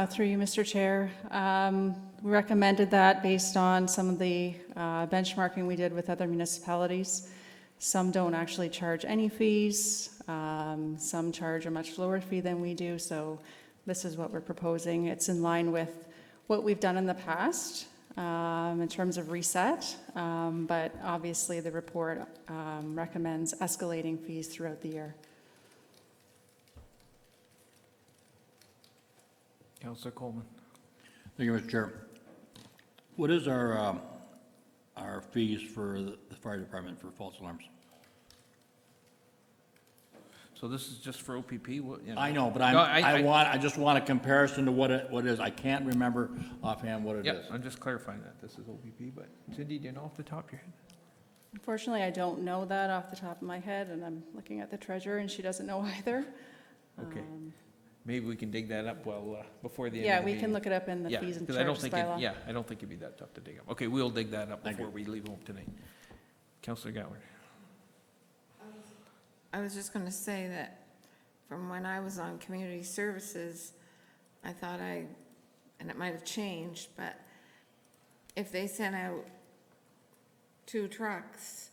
Through you, Mr. Chair. We recommended that based on some of the benchmarking we did with other municipalities. Some don't actually charge any fees. Some charge a much lower fee than we do. So this is what we're proposing. It's in line with what we've done in the past in terms of reset. But obviously the report recommends escalating fees throughout the year. Councillor Coleman. Thank you, Mr. Chair. What is our fees for the fire department for false alarms? So this is just for OPP? What, you I know, but No, I just want a comparison to what it is. I can't remember offhand what it is. Yeah, I'm just clarifying that. This is OPP, but Cindy, do you know off the top of your head? Unfortunately, I don't know that off the top of my head, and I'm looking at the treasurer, and she doesn't know either. Okay. Maybe we can dig that up before the end Yeah, of the we meeting. can look it up in the fees and charges bylaw. I don't think it'd be that tough to dig up. Okay, we'll dig that up before we leave home tonight. Councillor Goward. I was just going to say that from when I was on community services, I thought and it might have changed, but if they sent out 2 trucks,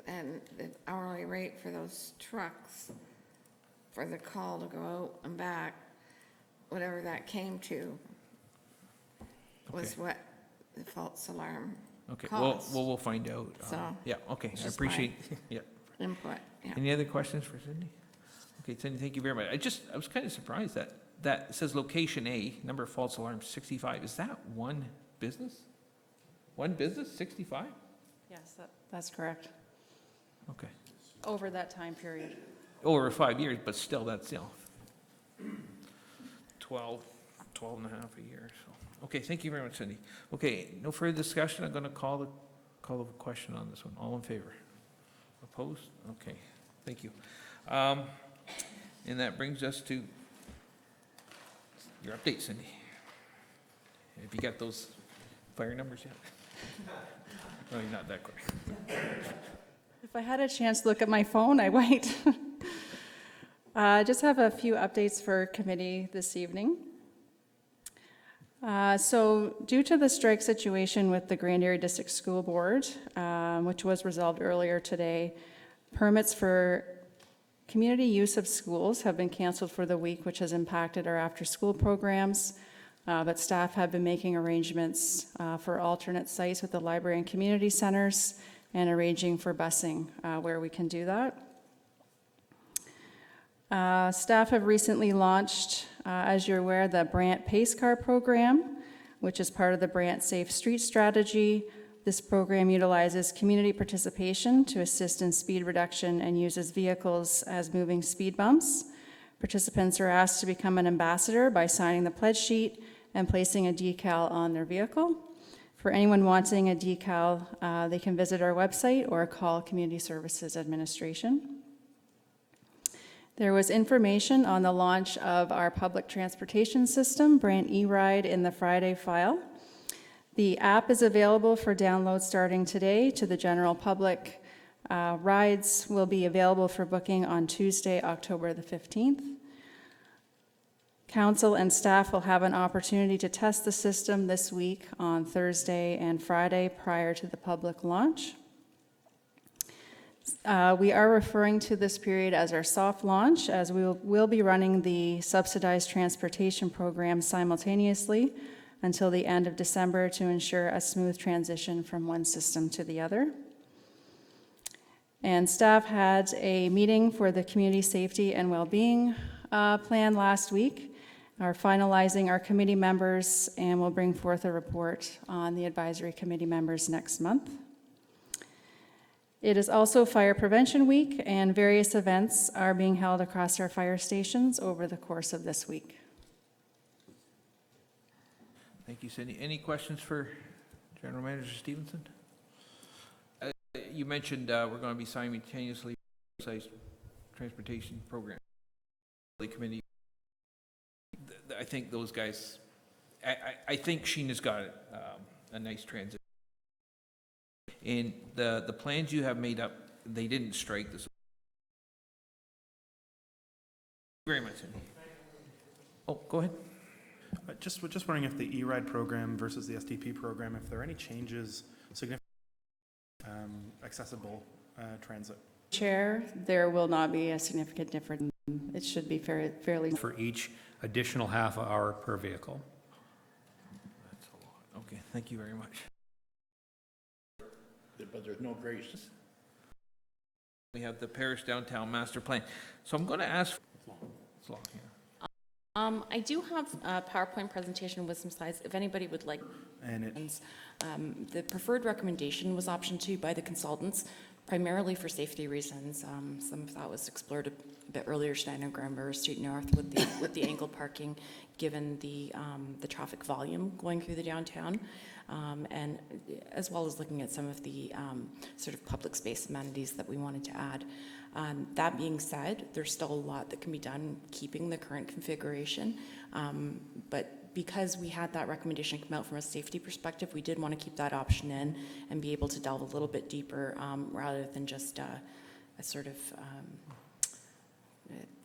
and the hourly rate for those trucks for the call to go out and back, whatever that came to, was Okay. what the false alarm Okay, cost. well, we'll find out. So, Yeah, okay, it's I just appreciate, yeah. Input, yeah. Any other questions for Cindy? Okay, Cindy, thank you very much. I was kind of surprised that says location A, number of false alarms, 65. Is that one business? One business, 65? Yes, that's correct. Okay. Over that time period. Over 5 years, but still, that's, 12 and a half a year, so. Okay, thank you very much, Cindy. Okay, no further discussion. I'm gonna call the question on this one. All in favor? Opposed? Okay, thank you. And that brings us to your update, Cindy. Have you got those fire numbers yet? No, you're not that quick. If I had a chance to look at my phone, I might. I just have a few updates for committee this evening. So due to the strike situation with the Grand Area District School Board, which was resolved earlier today, permits for community use of schools have been canceled for the week, which has impacted our after-school programs. But staff have been making arrangements for alternate sites with the library and community centers and arranging for busing where we can do that. Staff have recently launched, as you're aware, the Brant Pace Car Program, which is part of the Brant Safe Street Strategy. This program utilizes community participation to assist in speed reduction and uses vehicles as moving speed bumps. Participants are asked to become an ambassador by signing the pledge sheet and placing a decal on their vehicle. For anyone wanting a decal, they can visit our website or call Community Services Administration. There was information on the launch of our public transportation system, Brant eRide, in the Friday file. The app is available for download starting today to the general public. Rides will be available for booking on Tuesday, October the 15th. Council and staff will have an opportunity to test the system this week on Thursday and Friday prior to the public launch. We are referring to this period as our soft launch, as we will be running the subsidized transportation program simultaneously until the end of December to ensure a smooth transition from one system to the other. And staff had a meeting for the community safety and well-being plan last week. Are finalizing our committee members, and will bring forth a report on the advisory committee members next month. It is also Fire Prevention Week, and various events are being held across our fire stations over the course of this week. Thank you, Cindy. Any questions for General Manager Stevenson? You mentioned we're going to be simultaneously transportation program. The committee. I think those guys. I think Sheena's got a nice transition. And the plans you have made up, they didn't strike this. Very much, Cindy. Oh, go ahead. Just wondering if the eRide program versus the SDP program, if there are any changes significant accessible transit. Chair, there will not be a significant difference. It should be fairly. For each additional half hour per vehicle. That's a lot. Okay, thank you very much. But there's no grace. We have the Paris Downtown Master Plan. So I'm going to ask. It's long, yeah. I do have a PowerPoint presentation with some slides, if anybody would like. And the preferred recommendation was option 2 by the consultants, primarily for safety reasons. Some of that was explored a bit earlier tonight on Granville Street North with the angled parking, given the traffic volume going through the downtown, and as well as looking at some of the sort of public space amenities that we wanted to add. That being said, there's still a lot that can be done keeping the current configuration, but because we had that recommendation come out from a safety perspective, we did want to keep that option in and be able to delve a little bit deeper rather than just a sort of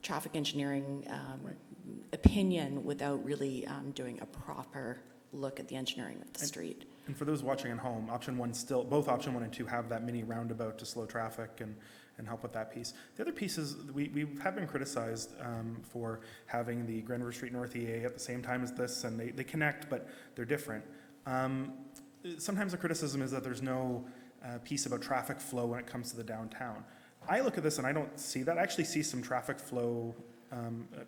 traffic engineering opinion without really doing a proper look at the engineering of the street. And for those watching at home, option 1 still, both option 1 and 2 have that mini roundabout to slow traffic and help with that piece. The other piece is we have been criticized for having the Granville Street North EA at the same time as this, and they connect, but they're different. Sometimes the criticism is that there's no piece about traffic flow when it comes to the downtown. I look at this and I don't see that. I actually see some traffic flow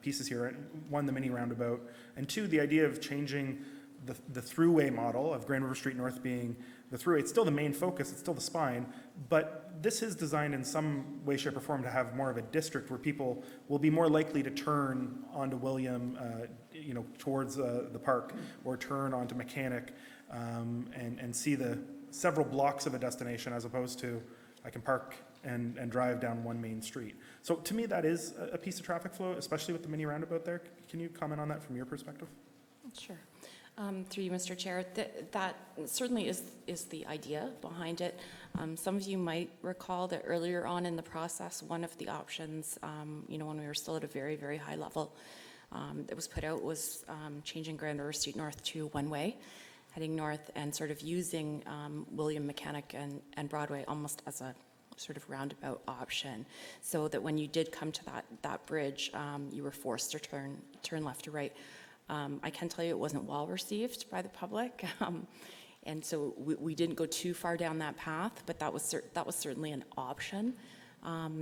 pieces here. 1, the mini roundabout, and 2, the idea of changing the throughway model of Grand River Street North being the throughway. It's still the main focus, it's still the spine, but this is designed in some way, shape, or form to have more of a district where people will be more likely to turn onto William, towards the park, or turn onto Mechanic, and see the several blocks of a destination, as opposed to I can park and drive down one main street. So to me, that is a piece of traffic flow, especially with the mini roundabout there. Can you comment on that from your perspective? Sure. Through you, Mr. Chair, that certainly is the idea behind it. Some of you might recall that earlier on in the process, one of the options, when we were still at a very, very high level, that was put out was changing Grand River Street North to one-way, heading north, and sort of using William Mechanic and Broadway almost as a sort of roundabout option, so that when you did come to that bridge, you were forced to turn left or right. I can tell you it wasn't well received by the public, and so we didn't go too far down that path, but that was certainly an option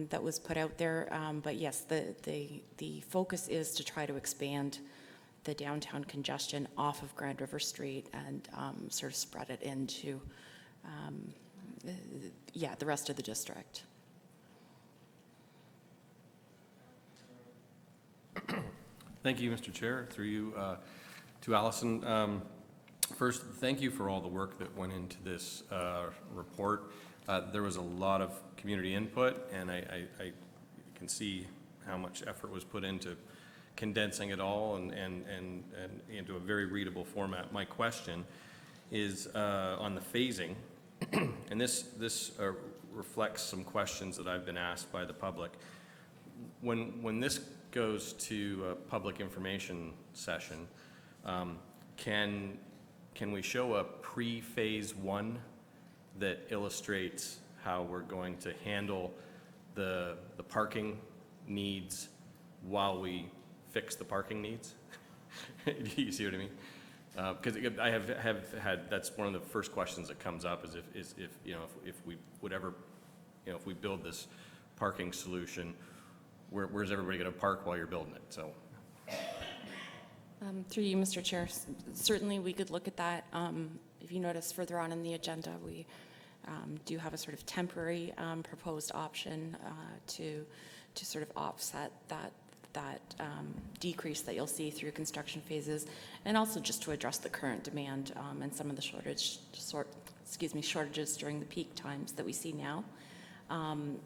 that was put out there. But yes, the focus is to try to expand the downtown congestion off of Grand River Street and sort of spread it into the rest of the district. Thank you, Mr. Chair. Through you to Allison. First, thank you for all the work that went into this report. There was a lot of community input, and I can see how much effort was put into condensing it all and into a very readable format. My question is on the phasing, and this reflects some questions that I've been asked by the public. When this goes to a public information session, can we show a pre-phase one that illustrates how we're going to handle the parking needs while we fix the parking needs? Do you see what I mean? Because I have had, that's one of the first questions that comes up is if you know, if we would ever, you know, if we build this parking solution, where's everybody going to park while you're building it? So. Through you, Mr. Chair, certainly we could look at that. If you notice further on in the agenda, we do have a sort of temporary proposed option to sort of offset that decrease that you'll see through construction phases, and also just to address the current demand and some of the shortages during the peak times that we see now.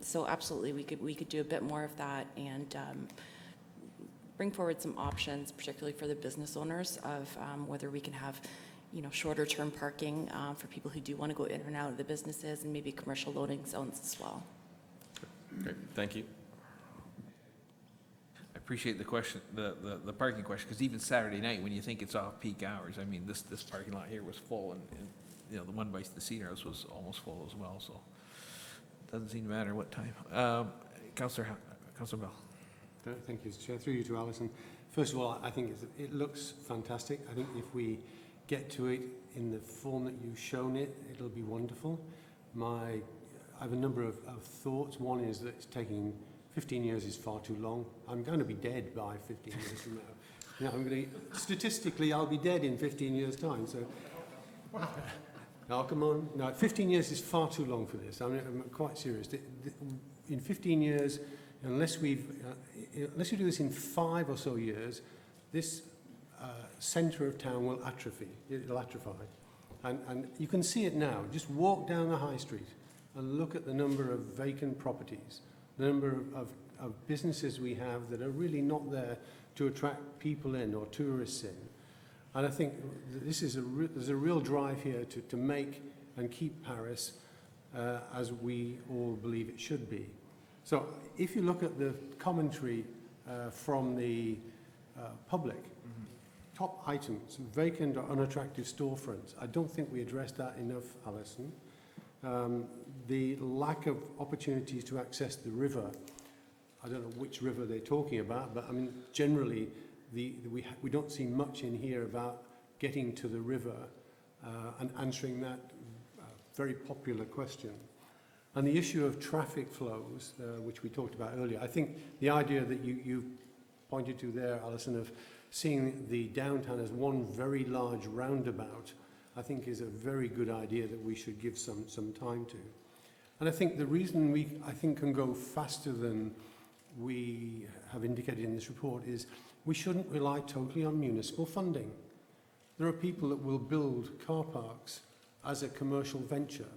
So absolutely, we could do a bit more of that and bring forward some options, particularly for the business owners, of whether we can have, you know, shorter term parking for people who do want to go in and out of the businesses, and maybe commercial loading zones as well. Great, thank you. I appreciate the question, the parking question, because even Saturday night, when you think it's off-peak hours, I mean, this parking lot here was full, and you know, the one by the Cedar House was almost full as well, so it doesn't seem to matter what time. Councillor Bell. Thank you, Mr. Chair. Through you to Alison. First of all, I think it looks fantastic. I think if we get to it in the form that you've shown it, it'll be wonderful. I have a number of thoughts. One is that it's taking 15 years is far too long. I'm going to be dead by 15 years from now. You know, statistically, I'll be dead in 15 years' time. So, oh, come on. No, 15 years is far too long for this. I'm quite serious. In 15 years, unless we do this in 5 or so years, this centre of town will atrophy. It'll atrophy. And you can see it now. Just walk down the high street and look at the number of vacant properties, the number of businesses we have that are really not there to attract people in or tourists in. And I think this is there's a real drive here to make and keep Paris as we all believe it should be. So if you look at the commentary from the public, top items, vacant or unattractive storefronts, I don't think we addressed that enough, Alison. The lack of opportunities to access the river, I don't know which river they're talking about, but I mean, generally, we don't see much in here about getting to the river and answering that very popular question. And the issue of traffic flows, which we talked about earlier, I think the idea that you pointed to there, Alison, of seeing the downtown as one very large roundabout, I think is a very good idea that we should give some time to. And I think the reason we, can go faster than we have indicated in this report is we shouldn't rely totally on municipal funding. There are people that will build car parks as a commercial venture,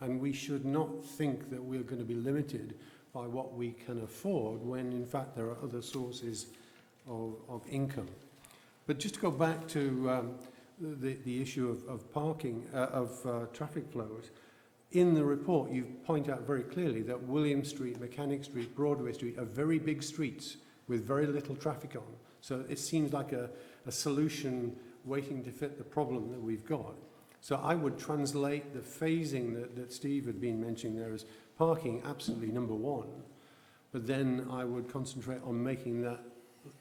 and we should not think that we're going to be limited by what we can afford when in fact there are other sources of income. But just to go back to the issue of parking, traffic flows, in the report you point out very clearly that William Street, Mechanic Street, Broadway Street are very big streets with very little traffic on. So it seems like a solution waiting to fit the problem that we've got. So I would translate the phasing that Steve had been mentioning there as parking absolutely number one, but then I would concentrate on making that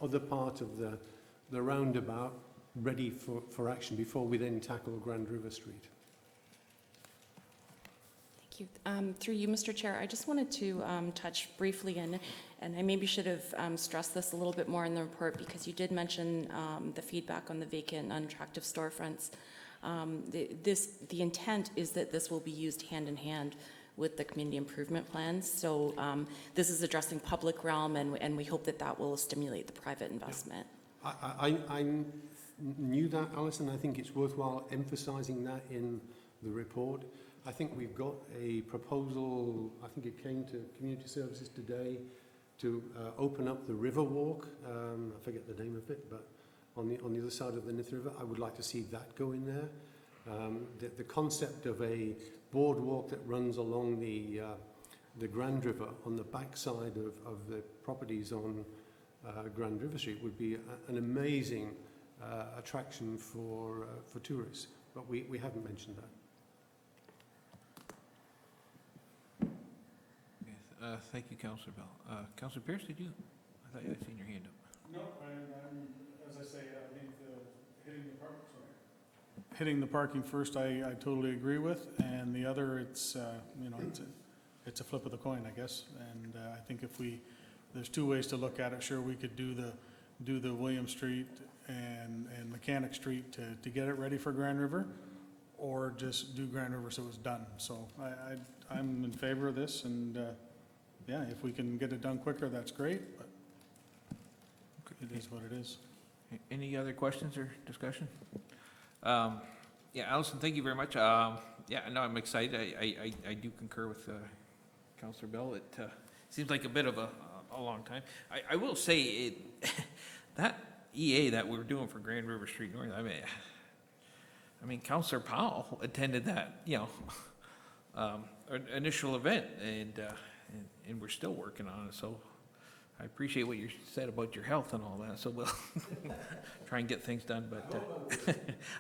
other part of the roundabout ready for action before we then tackle Grand River Street. Thank you. Through you, Mr. Chair, I just wanted to touch briefly, and I maybe should have stressed this a little bit more in the report, because you did mention the feedback on the vacant, unattractive storefronts. The intent is that this will be used hand in hand with the community improvement plans. So this is addressing public realm, and we hope that will stimulate the private investment. I knew that, Alison. I think it's worthwhile emphasising that in the report. I think we've got a proposal, I think it came to Community Services today, to open up the river walk. I forget the name of it, but on the other side of the Nith River, I would like to see that go in there. The concept of a boardwalk that runs along the Grand River on the backside of the properties on Grand River Street would be an amazing attraction for tourists, but we haven't mentioned that. Thank you, Councillor Bell. Councillor Pierce, did you? I thought you had seen your hand up. No, as I say, I think hitting the parking first, I totally agree with, and the other, it's, you know, it's a flip of the coin, I guess, and I think if there's two ways to look at it. Sure, we could do the William Street and Mechanic Street to get it ready for Grand River, or just do Grand River so it's done. So I'm in favor of this, and yeah, if we can get it done quicker, that's great, but it is what it is. Any other questions or discussion? Yeah, Allison, thank you very much. Yeah, no, I'm excited. I do concur with Councillor Bell. It seems like a bit of a long time. I will say that EA that we were doing for Grand River Street North, I mean, Councillor Powell attended that, you know, initial event, and we're still working on it. So I appreciate what you said about your health and all that. So we'll try and get things done. But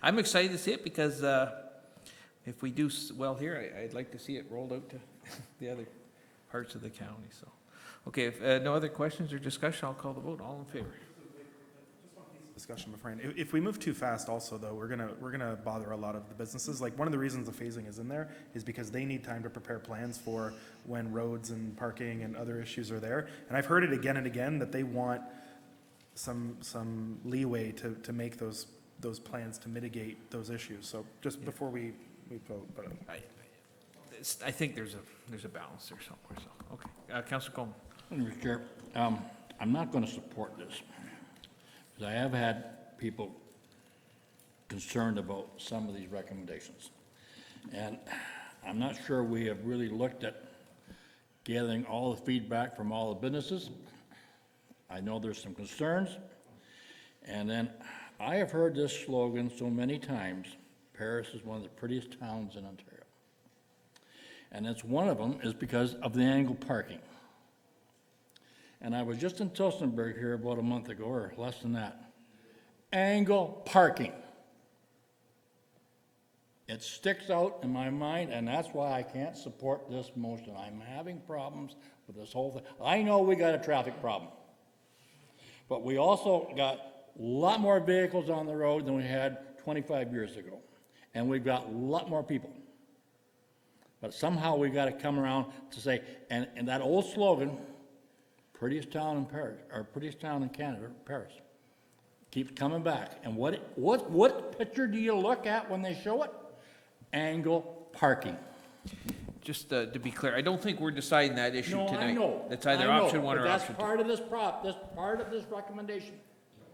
I'm excited to see it because if we do well here, I'd like to see it rolled out to the other parts of the county. So, okay, if no other questions or discussion, I'll call the vote. All in favor? Discussion beforehand. If we move too fast also though, we're gonna bother a lot of the businesses. Like one of the reasons the phasing is in there is because they need time to prepare plans for when roads and parking and other issues are there. And I've heard it again and again that they want some leeway to make those plans to mitigate those issues. So just before we vote, but I think there's a balance there somewhere. So, okay, Councillor Coleman. Mr. Chair, I'm not going to support this. I have had people concerned about some of these recommendations. And I'm not sure we have really looked at gathering all the feedback from all the businesses. I know there's some concerns. And then I have heard this slogan so many times, Paris is one of the prettiest towns in Ontario. And that's one of them is because of the angled parking. And I was just in Tillsonburg here about a month ago, or less than that. Angle parking. It sticks out in my mind, and that's why I can't support this motion. I'm having problems with this whole thing. I know we got a traffic problem, but we also got a lot more vehicles on the road than we had 25 years ago. And we've got a lot more people. But somehow we got to come around to say, and that old slogan, prettiest town in Paris, or prettiest town in Canada, Paris, keeps coming back. And what picture do you look at when they show it? Angle parking. Just to be clear, I don't think we're deciding that issue No, tonight. I know. It's either I know, option one but or option two. that's part of this part of this recommendation.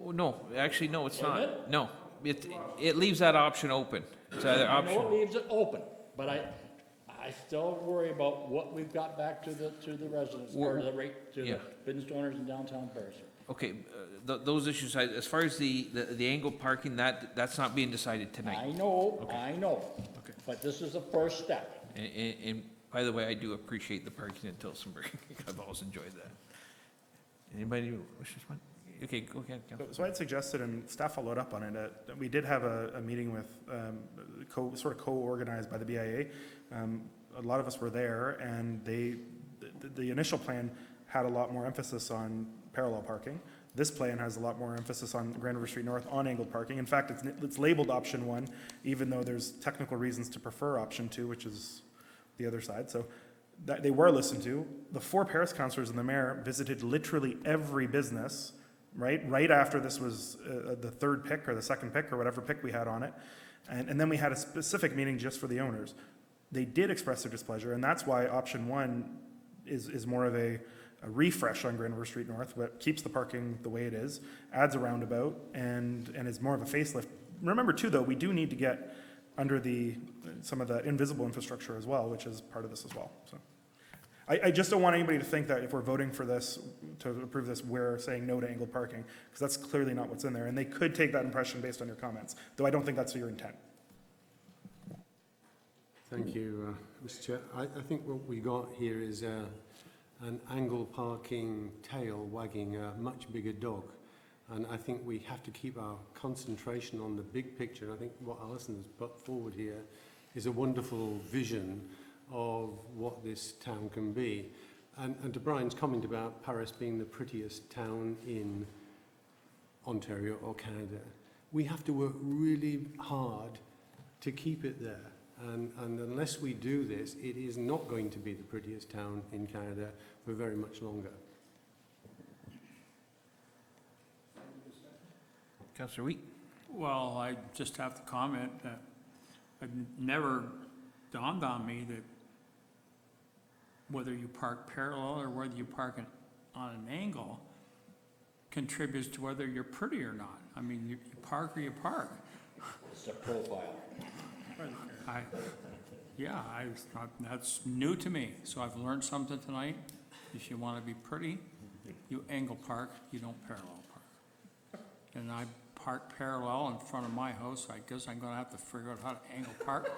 Oh, no, actually, no, it's Isn't not. it? No, it leaves that option open. It's either I know it option. leaves it open, but I still worry about what we've got back to the residents, or to Yeah. the business owners in downtown Paris. Okay, those issues, as far as the angled parking, that's not being decided tonight. I know, Okay. I know, Okay. but this is the first step. And by the way, I do appreciate the parking in Tillsonburg. I've always enjoyed that. Anybody who wishes one? Okay, go ahead, Councilor. So I'd suggested, and staff followed up on it, we did have a meeting with, sort of co-organized by the BIA. A lot of us were there, and the initial plan had a lot more emphasis on parallel parking. This plan has a lot more emphasis on Grand River Street North on angled parking. In fact, it's labeled option 1, even though there's technical reasons to prefer option 2, which is the other side. So they were listened to. The 4 Paris councillors and the mayor visited literally every business, right after this was the third pick or the second pick or whatever pick we had on it. And then we had a specific meeting just for the owners. They did express their displeasure, and that's why option 1 is more of a refresh on Grand River Street North, but keeps the parking the way it is, adds a roundabout, and is more of a facelift. Remember too, though, we do need to get under some of the invisible infrastructure as well, which is part of this as well. So I just don't want anybody to think that if we're voting for this, to approve this, we're saying no to angled parking, because that's clearly not what's in there, and they could take that impression based on your comments, though I don't think that's your intent. Thank you, Mr. Chair. I think what we got here is an angle parking tail wagging a much bigger dog. And I think we have to keep our concentration on the big picture. I think what Alison has put forward here is a wonderful vision of what this town can be. And to Brian's comment about Paris being the prettiest town in Ontario or Canada, we have to work really hard to keep it there. And unless we do this, it is not going to be the prettiest town in Canada for very much longer. Councillor Wheat? Well, I just have to comment that it never dawned on me that whether you park parallel or whether you park on an angle contributes to whether you're pretty or not. I mean, you park or you park. It's a profile. That's new to me, so I've learned something tonight. If you want to be pretty, you angle park, you don't parallel park. And I park parallel in front of my house. I guess I'm gonna have to figure out how to angle park.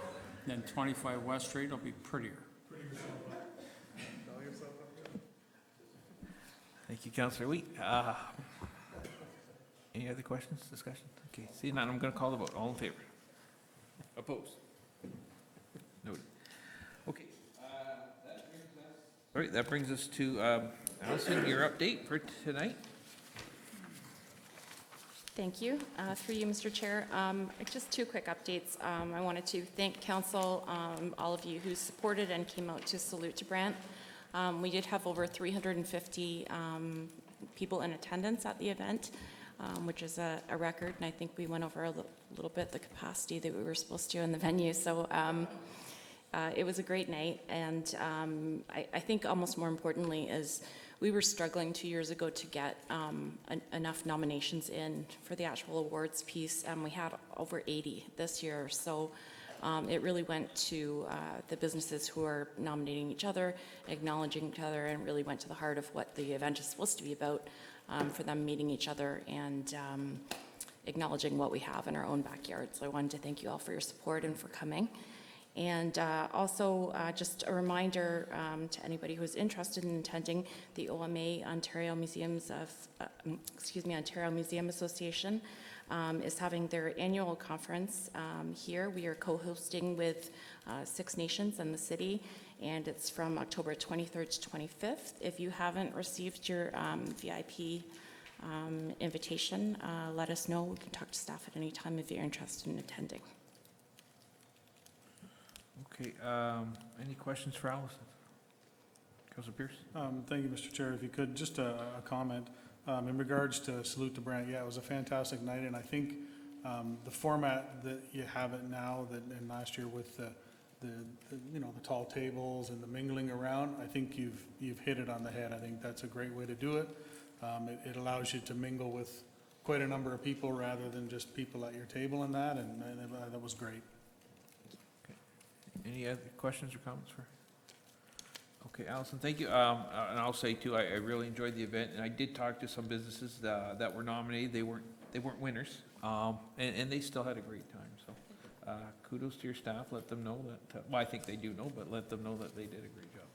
Then 25 West Street will be prettier. Thank you, Councillor Wheat. Any other questions, discussion? Okay, seeing none, I'm going to call the vote. All in favor? Opposed? Noted. Okay. That brings us to Alison, your update for tonight. Thank you. Through you, Mr. Chair. Just two quick updates. I wanted to thank council, all of you who supported and came out to salute to Brant. We did have over 350 people in attendance at the event, which is a record, and I think we went over a little bit the capacity that we were supposed to in the venue. So it was a great night, and I think almost more importantly is we were struggling 2 years ago to get enough nominations in for the actual awards piece, and we had over 80 this year. So it really went to the businesses who are nominating each other, acknowledging each other, and really went to the heart of what the event is supposed to be about, for them meeting each other and acknowledging what we have in our own backyard. So I wanted to thank you all for your support and for coming. And also just a reminder to anybody who's interested in attending the OMA Ontario Museums of, Ontario Museum Association is having their annual conference here. We are co-hosting with Six Nations and the city, and it's from October 23rd to 25th. If you haven't received your VIP invitation, let us know. We can talk to staff at any time if you're interested in attending. Okay, any questions for Alison? Councillor Pierce? Thank you, Mr. Chair. If you could, just a comment. In regards to Salute to Brant, yeah, it was a fantastic night, and I think the format that you have it now, and last year with the tall tables and the mingling around, I think you've hit it on the head. I think that's a great way to do it. It allows you to mingle with quite a number of people rather than just people at your table and that was great. Any other questions or comments for? Okay, Alison, thank you. And I'll say too, I really enjoyed the event, and I did talk to some businesses that were nominated. They weren't winners, and they still had a great time. So kudos to your staff. Let them know that. Well, I think they do know, but let them know that they did a great job.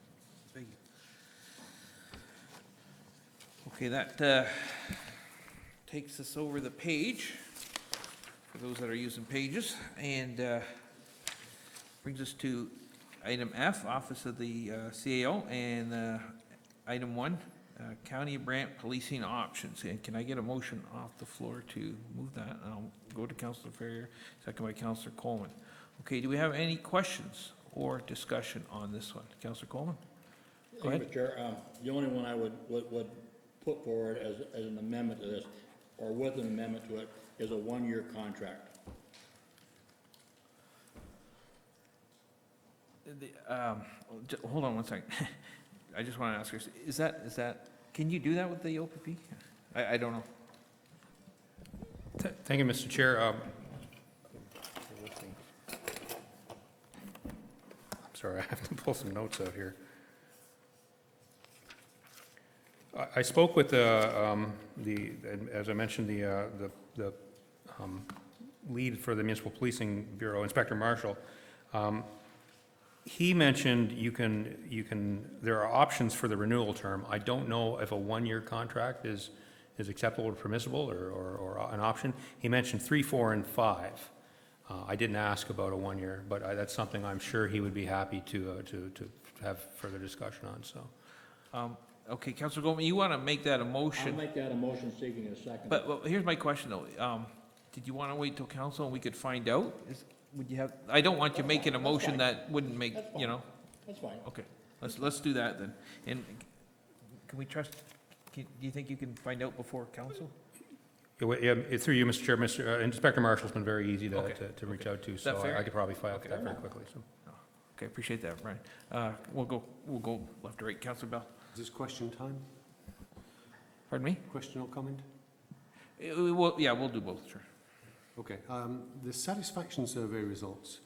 Thank you. Okay, that takes us over the page for those that are using pages, and brings us to item F, Office of the CAO, and item 1, County of Brant policing options. And can I get a motion off the floor to move that? And I'll go to Councillor Ferrier, second by Councillor Coleman. Okay, do we have any questions or discussion on this one? Councillor Coleman? Go ahead. Mr. Chair, the only one I would put forward as an amendment to this, or with an amendment to it, is a 1-year contract. Hold on one second. I just want to ask you, is that, can you do that with the OPP? I don't know. Thank you, Mr. Chair. I'm sorry, I have to pull some notes out here. I spoke with as I mentioned, the lead for the Municipal Policing Bureau, Inspector Marshall. He mentioned there are options for the renewal term. I don't know if a one-year contract is acceptable or permissible or an option. He mentioned 3, 4, and 5. I didn't ask about a 1 year, but that's something I'm sure he would be happy to have further discussion on, so. Okay, Councilor Goldman, you want to make that a motion? I'll make that a motion seeking a second. But well, here's my question though. Did you want to wait till council and we could find out? Would you have, I don't want you making a motion that wouldn't make, you know? That's fine. Okay, let's do that then. And can we trust, do you think you can find out before council? Through you, Mr. Chair, Inspector Marshall's been very easy Okay. to reach out to, Is that so fair? I could probably file Okay. that very quickly, so. Okay, appreciate that, Brian. We'll go left to right. Councilor Bell. Is this question time? Pardon me? Question or comment? Yeah, we'll do both, sure. Okay. The satisfaction survey results,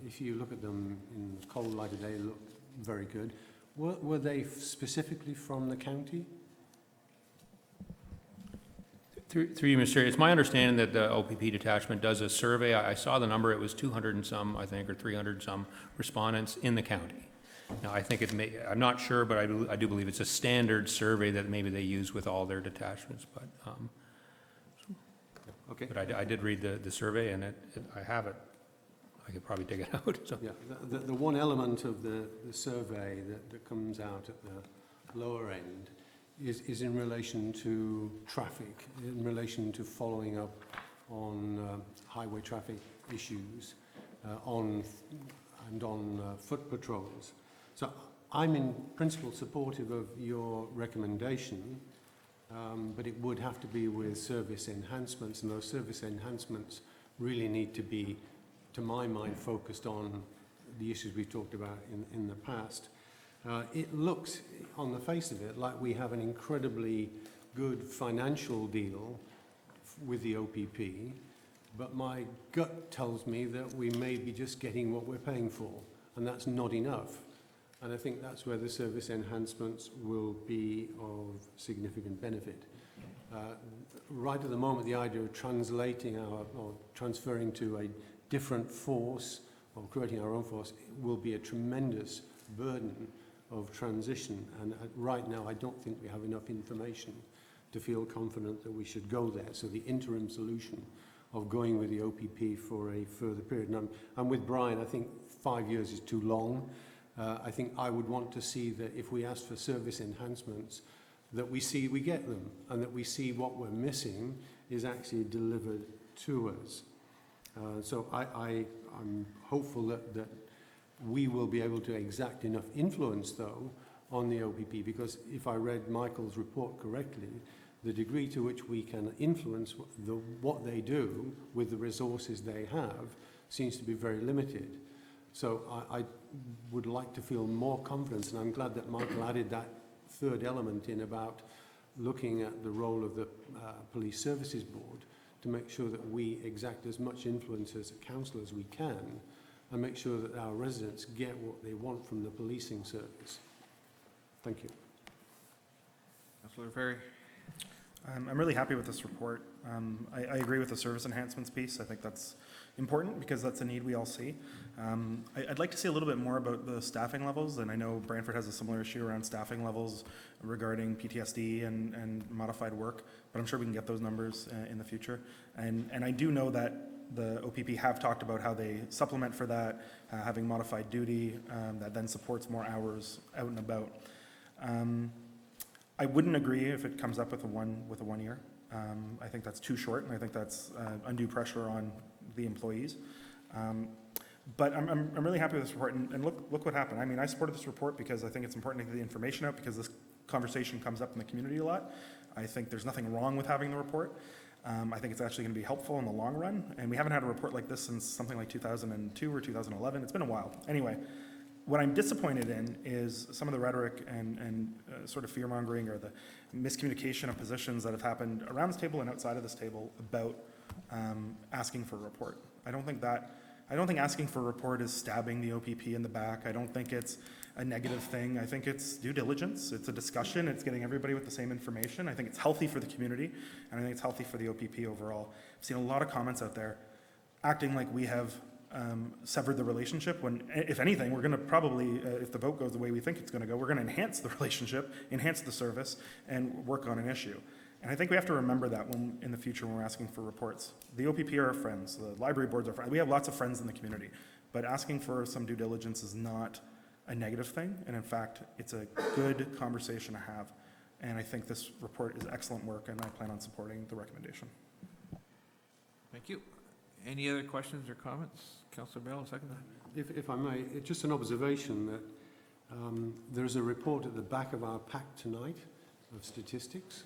if you look at them in cold light of day, look very good. Were they specifically from the county? Through you, Mr. Chair, it's my understanding that the OPP detachment does a survey. I saw the number, it was 200 and some, I think, or 300 some respondents in the county. Now, I think I'm not sure, but I do believe it's a standard survey that maybe they use with all their detachments, but, Okay. but I did read the survey, and I have it. I could probably dig it out, so. Yeah, the one element of the survey that comes out at the lower end is in relation to traffic, in relation to following up on highway traffic issues, on foot patrols. So I'm in principle supportive of your recommendation, but it would have to be with service enhancements, and those service enhancements really need to be, to my mind, focused on the issues we've talked about in the past. It looks, on the face of it, like we have an incredibly good financial deal with the OPP, but my gut tells me that we may be just getting what we're paying for, and that's not enough. And I think that's where the service enhancements will be of significant benefit. Right at the moment, the idea of translating or transferring to a different force or creating our own force will be a tremendous burden of transition. And right now, I don't think we have enough information to feel confident that we should go there. So the interim solution of going with the OPP for a further period, and I'm with Brian, I think 5 years is too long. I think I would want to see that if we ask for service enhancements, that we see we get them, and that we see what we're missing is actually delivered to us. So I'm hopeful that we will be able to exact enough influence, though, on the OPP, because if I read Michael's report correctly, the degree to which we can influence what they do with the resources they have seems to be very limited. So I would like to feel more confidence, and I'm glad that Michael added that third element in about looking at the role of the Police Services Board to make sure that we exact as much influence as a council as we can, and make sure that our residents get what they want from the policing service. Thank you. Councilor Ferry. I'm really happy with this report. I agree with the service enhancements piece. I think that's important because that's a need we all see. I'd like to see a little bit more about the staffing levels, and I know Brantford has a similar issue around staffing levels regarding PTSD and modified work, but I'm sure we can get those numbers in the future. And I do know that the OPP have talked about how they supplement for that, having modified duty that then supports more hours out and about. I wouldn't agree if it comes up with a 1 year. I think that's too short, and I think that's undue pressure on the employees. But I'm really happy with this report, and look what happened. I mean, I supported this report because I think it's important to get the information out, because this conversation comes up in the community a lot. I think there's nothing wrong with having the report. I think it's actually going to be helpful in the long run, and we haven't had a report like this since something like 2002 or 2011. It's been a while. Anyway, what I'm disappointed in is some of the rhetoric and sort of fear-mongering or the miscommunication of positions that have happened around this table and outside of this table about asking for a report. I don't think asking for a report is stabbing the OPP in the back. I don't think it's a negative thing. I think it's due diligence, it's a discussion, it's getting everybody with the same information. I think it's healthy for the community, and I think it's healthy for the OPP overall. I've seen a lot of comments out there acting like we have severed the relationship, when, if anything, we're going to probably, if the vote goes the way we think it's going to go, we're going to enhance the relationship, enhance the service, and work on an issue. And I think we have to remember that when, in the future, when we're asking for reports. The OPP are our friends, the library boards are friends. We have lots of friends in the community, but asking for some due diligence is not a negative thing, and in fact, it's a good conversation to have. And I think this report is excellent work, and I plan on supporting the recommendation. Thank you. Any other questions or comments? Councillor Bell, second. If I may, it's just an observation that there's a report at the back of our pack tonight of statistics.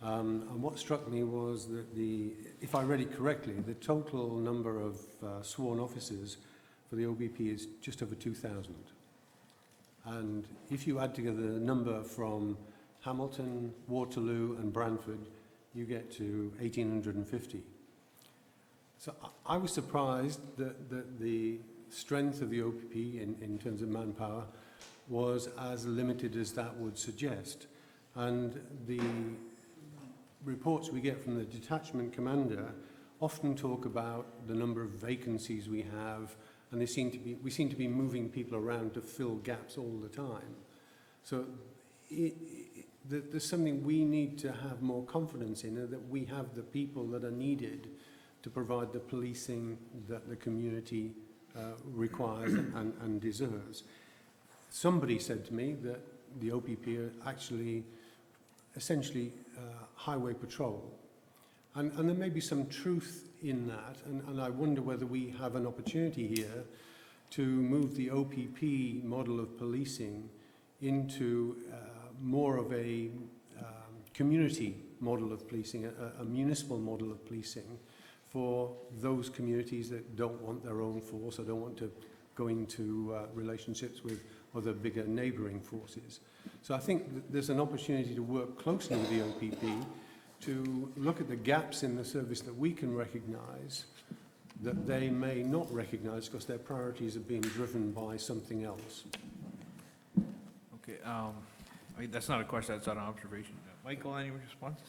And what struck me was that if I read it correctly, the total number of sworn officers for the OBP is just over 2,000. And if you add together the number from Hamilton, Waterloo and Brantford, you get to 1,850. So I was surprised that the strength of the OPP in terms of manpower was as limited as that would suggest. And the reports we get from the detachment commander often talk about the number of vacancies we have, and we seem to be moving people around to fill gaps all the time. So there's something we need to have more confidence in, that we have the people that are needed to provide the policing that the community requires and deserves. Somebody said to me that the OPP are actually essentially highway patrol. And there may be some truth in that, and I wonder whether we have an opportunity here to move the OPP model of policing into more of a community model of policing, a municipal model of policing, for those communities that don't want their own force or don't want to go into relationships with other bigger neighbouring forces. So I think there's an opportunity to work closely with the OPP to look at the gaps in the service that we can recognise that they may not recognise because their priorities are being driven by something else. Okay, I mean, that's not a question, that's an observation. Michael, any responses?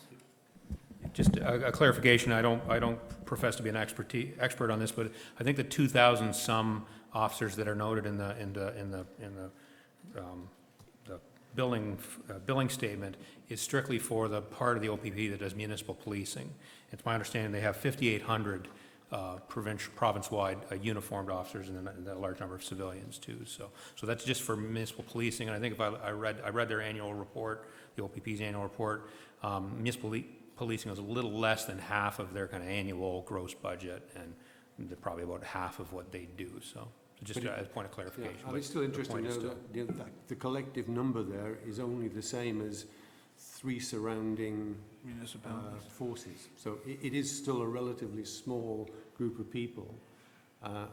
Just a clarification, I don't profess to be an expert on this, but I think the 2,000 some officers that are noted in the billing statement is strictly for the part of the OPP that does municipal policing. It's my understanding they have 5,800 province-wide uniformed officers and a large number of civilians too. So that's just for municipal policing. And I think if I read their annual report, the OPP's annual report, municipal policing was a little less than half of their kind of annual gross budget, and they're probably about half of what they do. So just as a point of clarification. Yeah, it's still interesting to know that the collective number there is only the same as 3 surrounding municipalities forces. So it is still a relatively small group of people,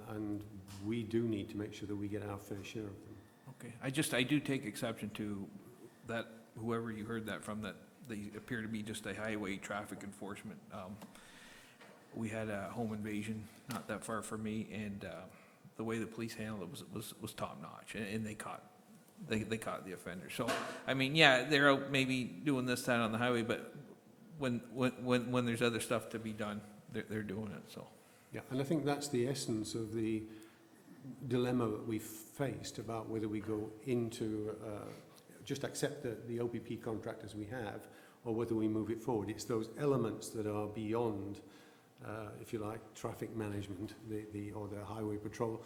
and we do need to make sure that we get our fair share of them. Okay, I do take exception to that, whoever you heard that from, that they appear to be just a highway traffic enforcement. We had a home invasion not that far from me, and the way the police handled it was top notch, and they caught the offender. So I mean, yeah, they're out maybe doing this, that on the highway, but when there's other stuff to be done, they're doing it. So yeah, and I think that's the essence of the dilemma that we've faced about whether we go into just accept the OPP contract as we have, or whether we move it forward. It's those elements that are beyond, if you like, traffic management, or the highway patrol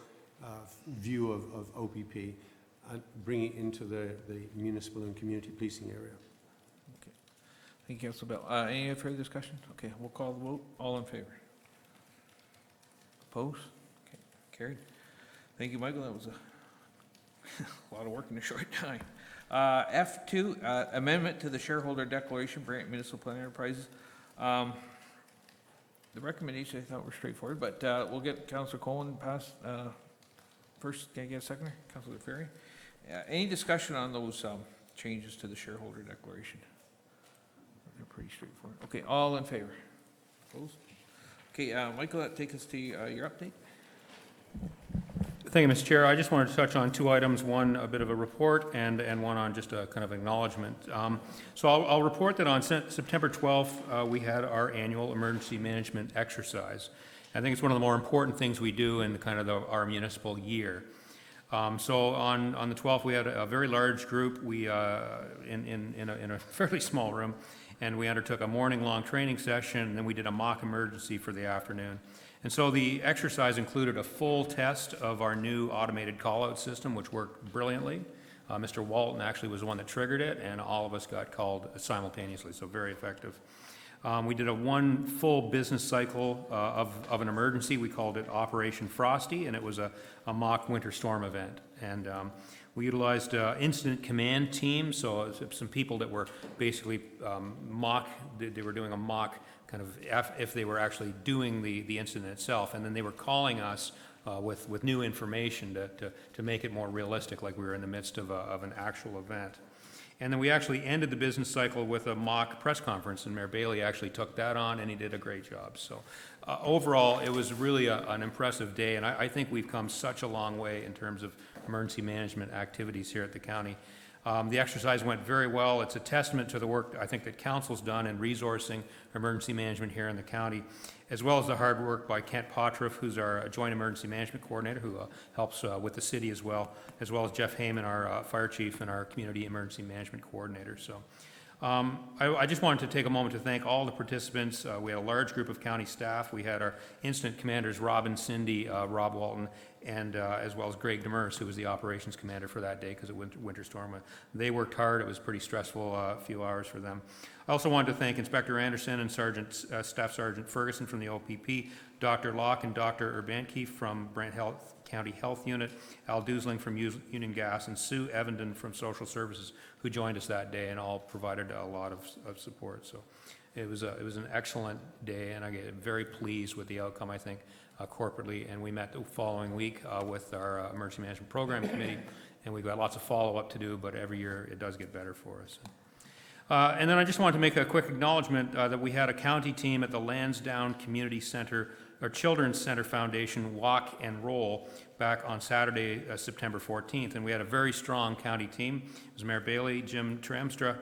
view of OPP, and bring it into the municipal and community policing area. okay, thank you, Councilor Bell. Any further discussion? Okay, we'll call the vote. All in favor? Opposed? Okay, carried. Thank you, Michael. That was a lot of work in a short time. F2, amendment to the shareholder declaration, Brant Municipal Plan Enterprises. The recommendation I thought were straightforward, but we'll get Councillor Cohen passed first. Can I get a seconder? Councillor Ferry. Any discussion on those changes to the shareholder declaration? They're pretty straightforward. Okay, all in favor? Opposed? Okay, Michael, that takes us to your update. Thank you, Mr. Chair. I just wanted to touch on two items, one a bit of a report and one on just a kind of acknowledgement. So I'll report that on September 12th, we had our annual emergency management exercise. I think it's one of the more important things we do in kind of our municipal year. So on the 12th, we had a very large group. We in a fairly small room, and we undertook a morning-long training session, and then we did a mock emergency for the afternoon. And so the exercise included a full test of our new automated call-out system, which worked brilliantly. Mr. Walton actually was the one that triggered it, and all of us got called simultaneously, so very effective. We did one full business cycle of an emergency. We called it Operation Frosty, and it was a mock winter storm event. And we utilized incident command teams, so some people that were basically they were doing a mock kind of if they were actually doing the incident itself, and then they were calling us with new information to make it more realistic, like we were in the midst of an actual event. And then we actually ended the business cycle with a mock press conference, and Mayor Bailey actually took that on, and he did a great job. So overall, it was really an impressive day, and I think we've come such a long way in terms of emergency management activities here at the county. The exercise went very well. It's a testament to the work I think that Council's done in resourcing emergency management here in the county, as well as the hard work by Kent Pottruff, who's our Joint Emergency Management Coordinator, who helps with the city as well as Jeff Heyman, our Fire Chief, and our Community Emergency Management Coordinator. So I just wanted to take a moment to thank all the participants. We had a large group of county staff. We had our incident commanders, Rob and Cindy, Rob Walton, and as well as Greg Demers, who was the operations commander for that day because of winter storm. They worked hard. It was pretty stressful few hours for them. I also wanted to thank Inspector Anderson and Staff Sergeant Ferguson from the OPP, Dr. Locke and Dr. Urbanke from Brant County Health Unit, Al Dusling from Union Gas, and Sue Evenden from Social Services, who joined us that day and all provided a lot of support. So it was an excellent day, and I get very pleased with the outcome, I think, corporately. And we met the following week with our Emergency Management Program Committee, and we've got lots of follow-up to do, but every year it does get better for us. And then I just wanted to make a quick acknowledgement that we had a county team at the Lansdowne Community Center, or Children's Center Foundation Walk and Roll back on Saturday, September 14th. And we had a very strong county team. It was Mayor Bailey, Jim Tramstra,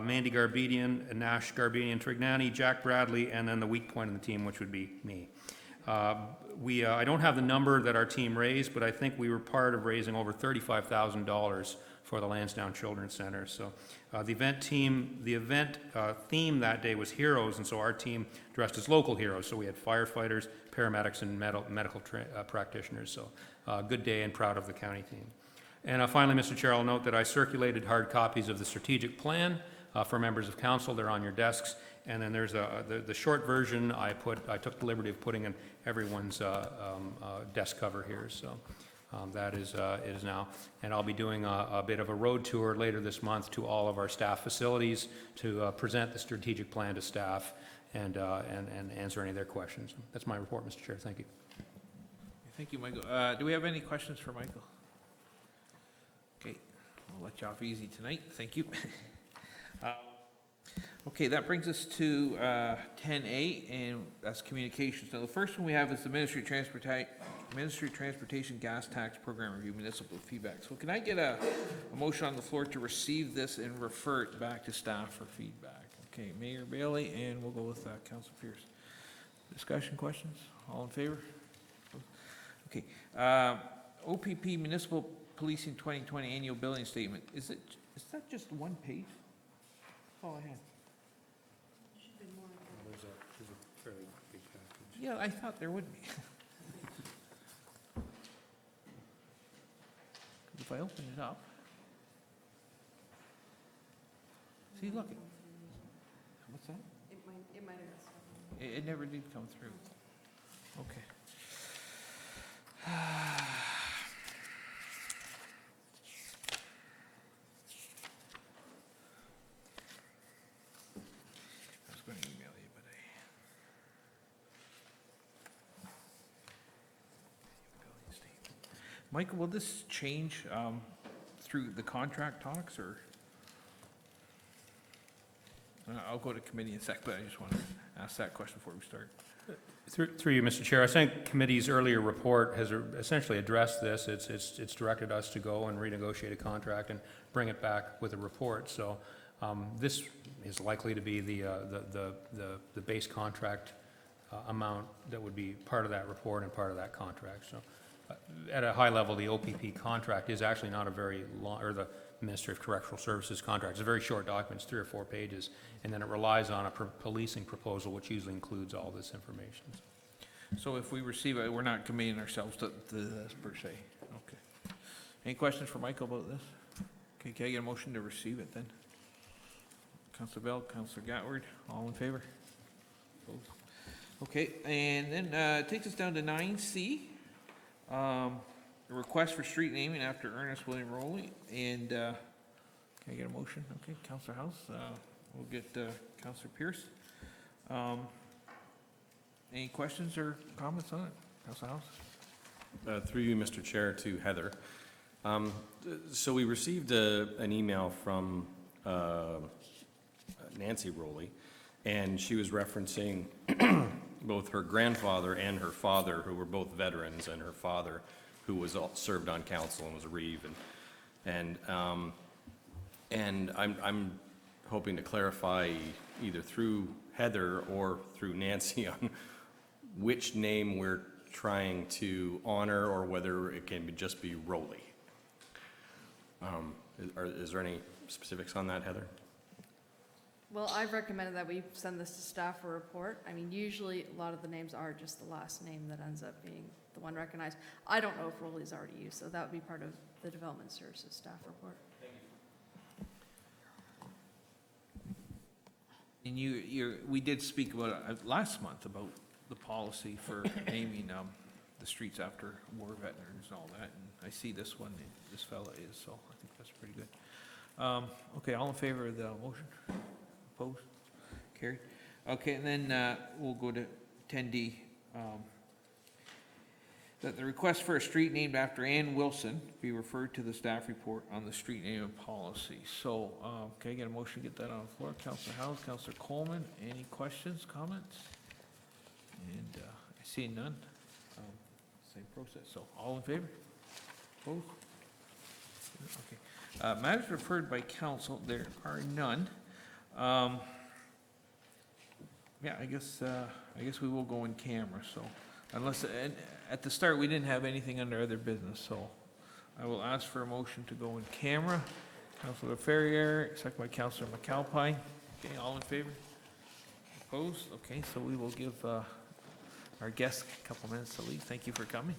Mandy Garbedian, Nash Garbedian Trignani, Jack Bradley, and then the weak point of the team, which would be me. I don't have the number that our team raised, but I think we were part of raising over $35,000 for the Lansdowne Children's Center. So the event theme that day was heroes, and so our team dressed as local heroes. So we had firefighters, paramedics, and medical practitioners. So good day, and proud of the county team. And finally, Mr. Chair, I'll note that I circulated hard copies of the strategic plan for members of council. They're on your desks. And then there's the short version I took the liberty of putting in everyone's desk cover here. So that is it is now. And I'll be doing a bit of a road tour later this month to all of our staff facilities to present the strategic plan to staff and answer any of their questions. That's my report, Mr. Chair. Thank you. Thank you, Michael. Do we have any questions for Michael? Okay, I'll let you off easy tonight. Thank you. Okay, that brings us to 10A, and that's communications. Now, the first one we have is the Ministry of Transportation Gas Tax Program Review, Municipal Feedback. So can I get a motion on the floor to receive this and refer it back to staff for feedback? Okay, Mayor Bailey, and we'll go with Councilor Pierce. Discussion, questions? All in favor? Okay. OPP Municipal Policing 2020 Annual Billing Statement. Is that just one page? That's all I had. There's a fairly big package. Yeah, I thought there would be. If I open it up, see, look. What's that? It might have missed. It never did come through. Okay. I was going to email you, but Michael, will this change through the contract talks, or? I'll go to committee in a sec, but I just want to ask that question before we start. Through you, Mr. Chair, I think committee's earlier report has essentially addressed this. It's directed us to go and renegotiate a contract and bring it back with a report. So this is likely to be the base contract amount that would be part of that report and part of that contract. So at a high level, the OPP contract is actually not a very long, or the Ministry of Correctional Services contract. It's a very short document, it's 3 or 4 pages, and then it relies on a policing proposal, which usually includes all this information. So if we receive it, we're not committing ourselves to this per se. Okay. Any questions for Michael about this? Okay, can I get a motion to receive it then? Councilor Bell, Councilor Gatward, all in favor? Opposed? Okay, and then it takes us down to 9C. A request for street naming after Ernest William Rowley. And can I get a motion? Okay, Councilor House. We'll get Councilor Pierce. Any questions or comments on it? Councilor House? Through you, Mr. Chair, to Heather. So we received an email from Nancy Rowley, and she was referencing both her grandfather and her father, who were both veterans, and her father, who was served on council and was a reeve. And I'm hoping to clarify either through Heather or through Nancy on which name we're trying to honor, or whether it can just be Rowley. Is there any specifics on that, Heather? Well, I've recommended that we send this to staff for a report. I mean, usually a lot of the names are just the last name that ends up being the one recognized. I don't know if Rowley's already used, so that would be part of the Development Services staff report. And we did speak about it last month about the policy for naming the streets after war veterans and all that. And I see this one, this fella is, so I think that's pretty good. Okay, all in favor of the motion? Opposed? Carried. Okay, and then we'll go to 10D. That the request for a street named after Ann Wilson be referred to the staff report on the street naming policy. So, can I get a motion to get that on the floor? Councilor Howes, Councilor Coleman, any questions, comments? And I see none. Same process. So, all in favor? Opposed? Okay. Matters referred by council, there are none. Yeah, I guess we will go in camera, so, unless, at the start, we didn't have anything under other business, so I will ask for a motion to go in camera. Councilor Ferrier, second by Councilor McAlpine. Okay, all in favor? Opposed? Okay, so we will give our guests a couple minutes to leave. Thank you for coming.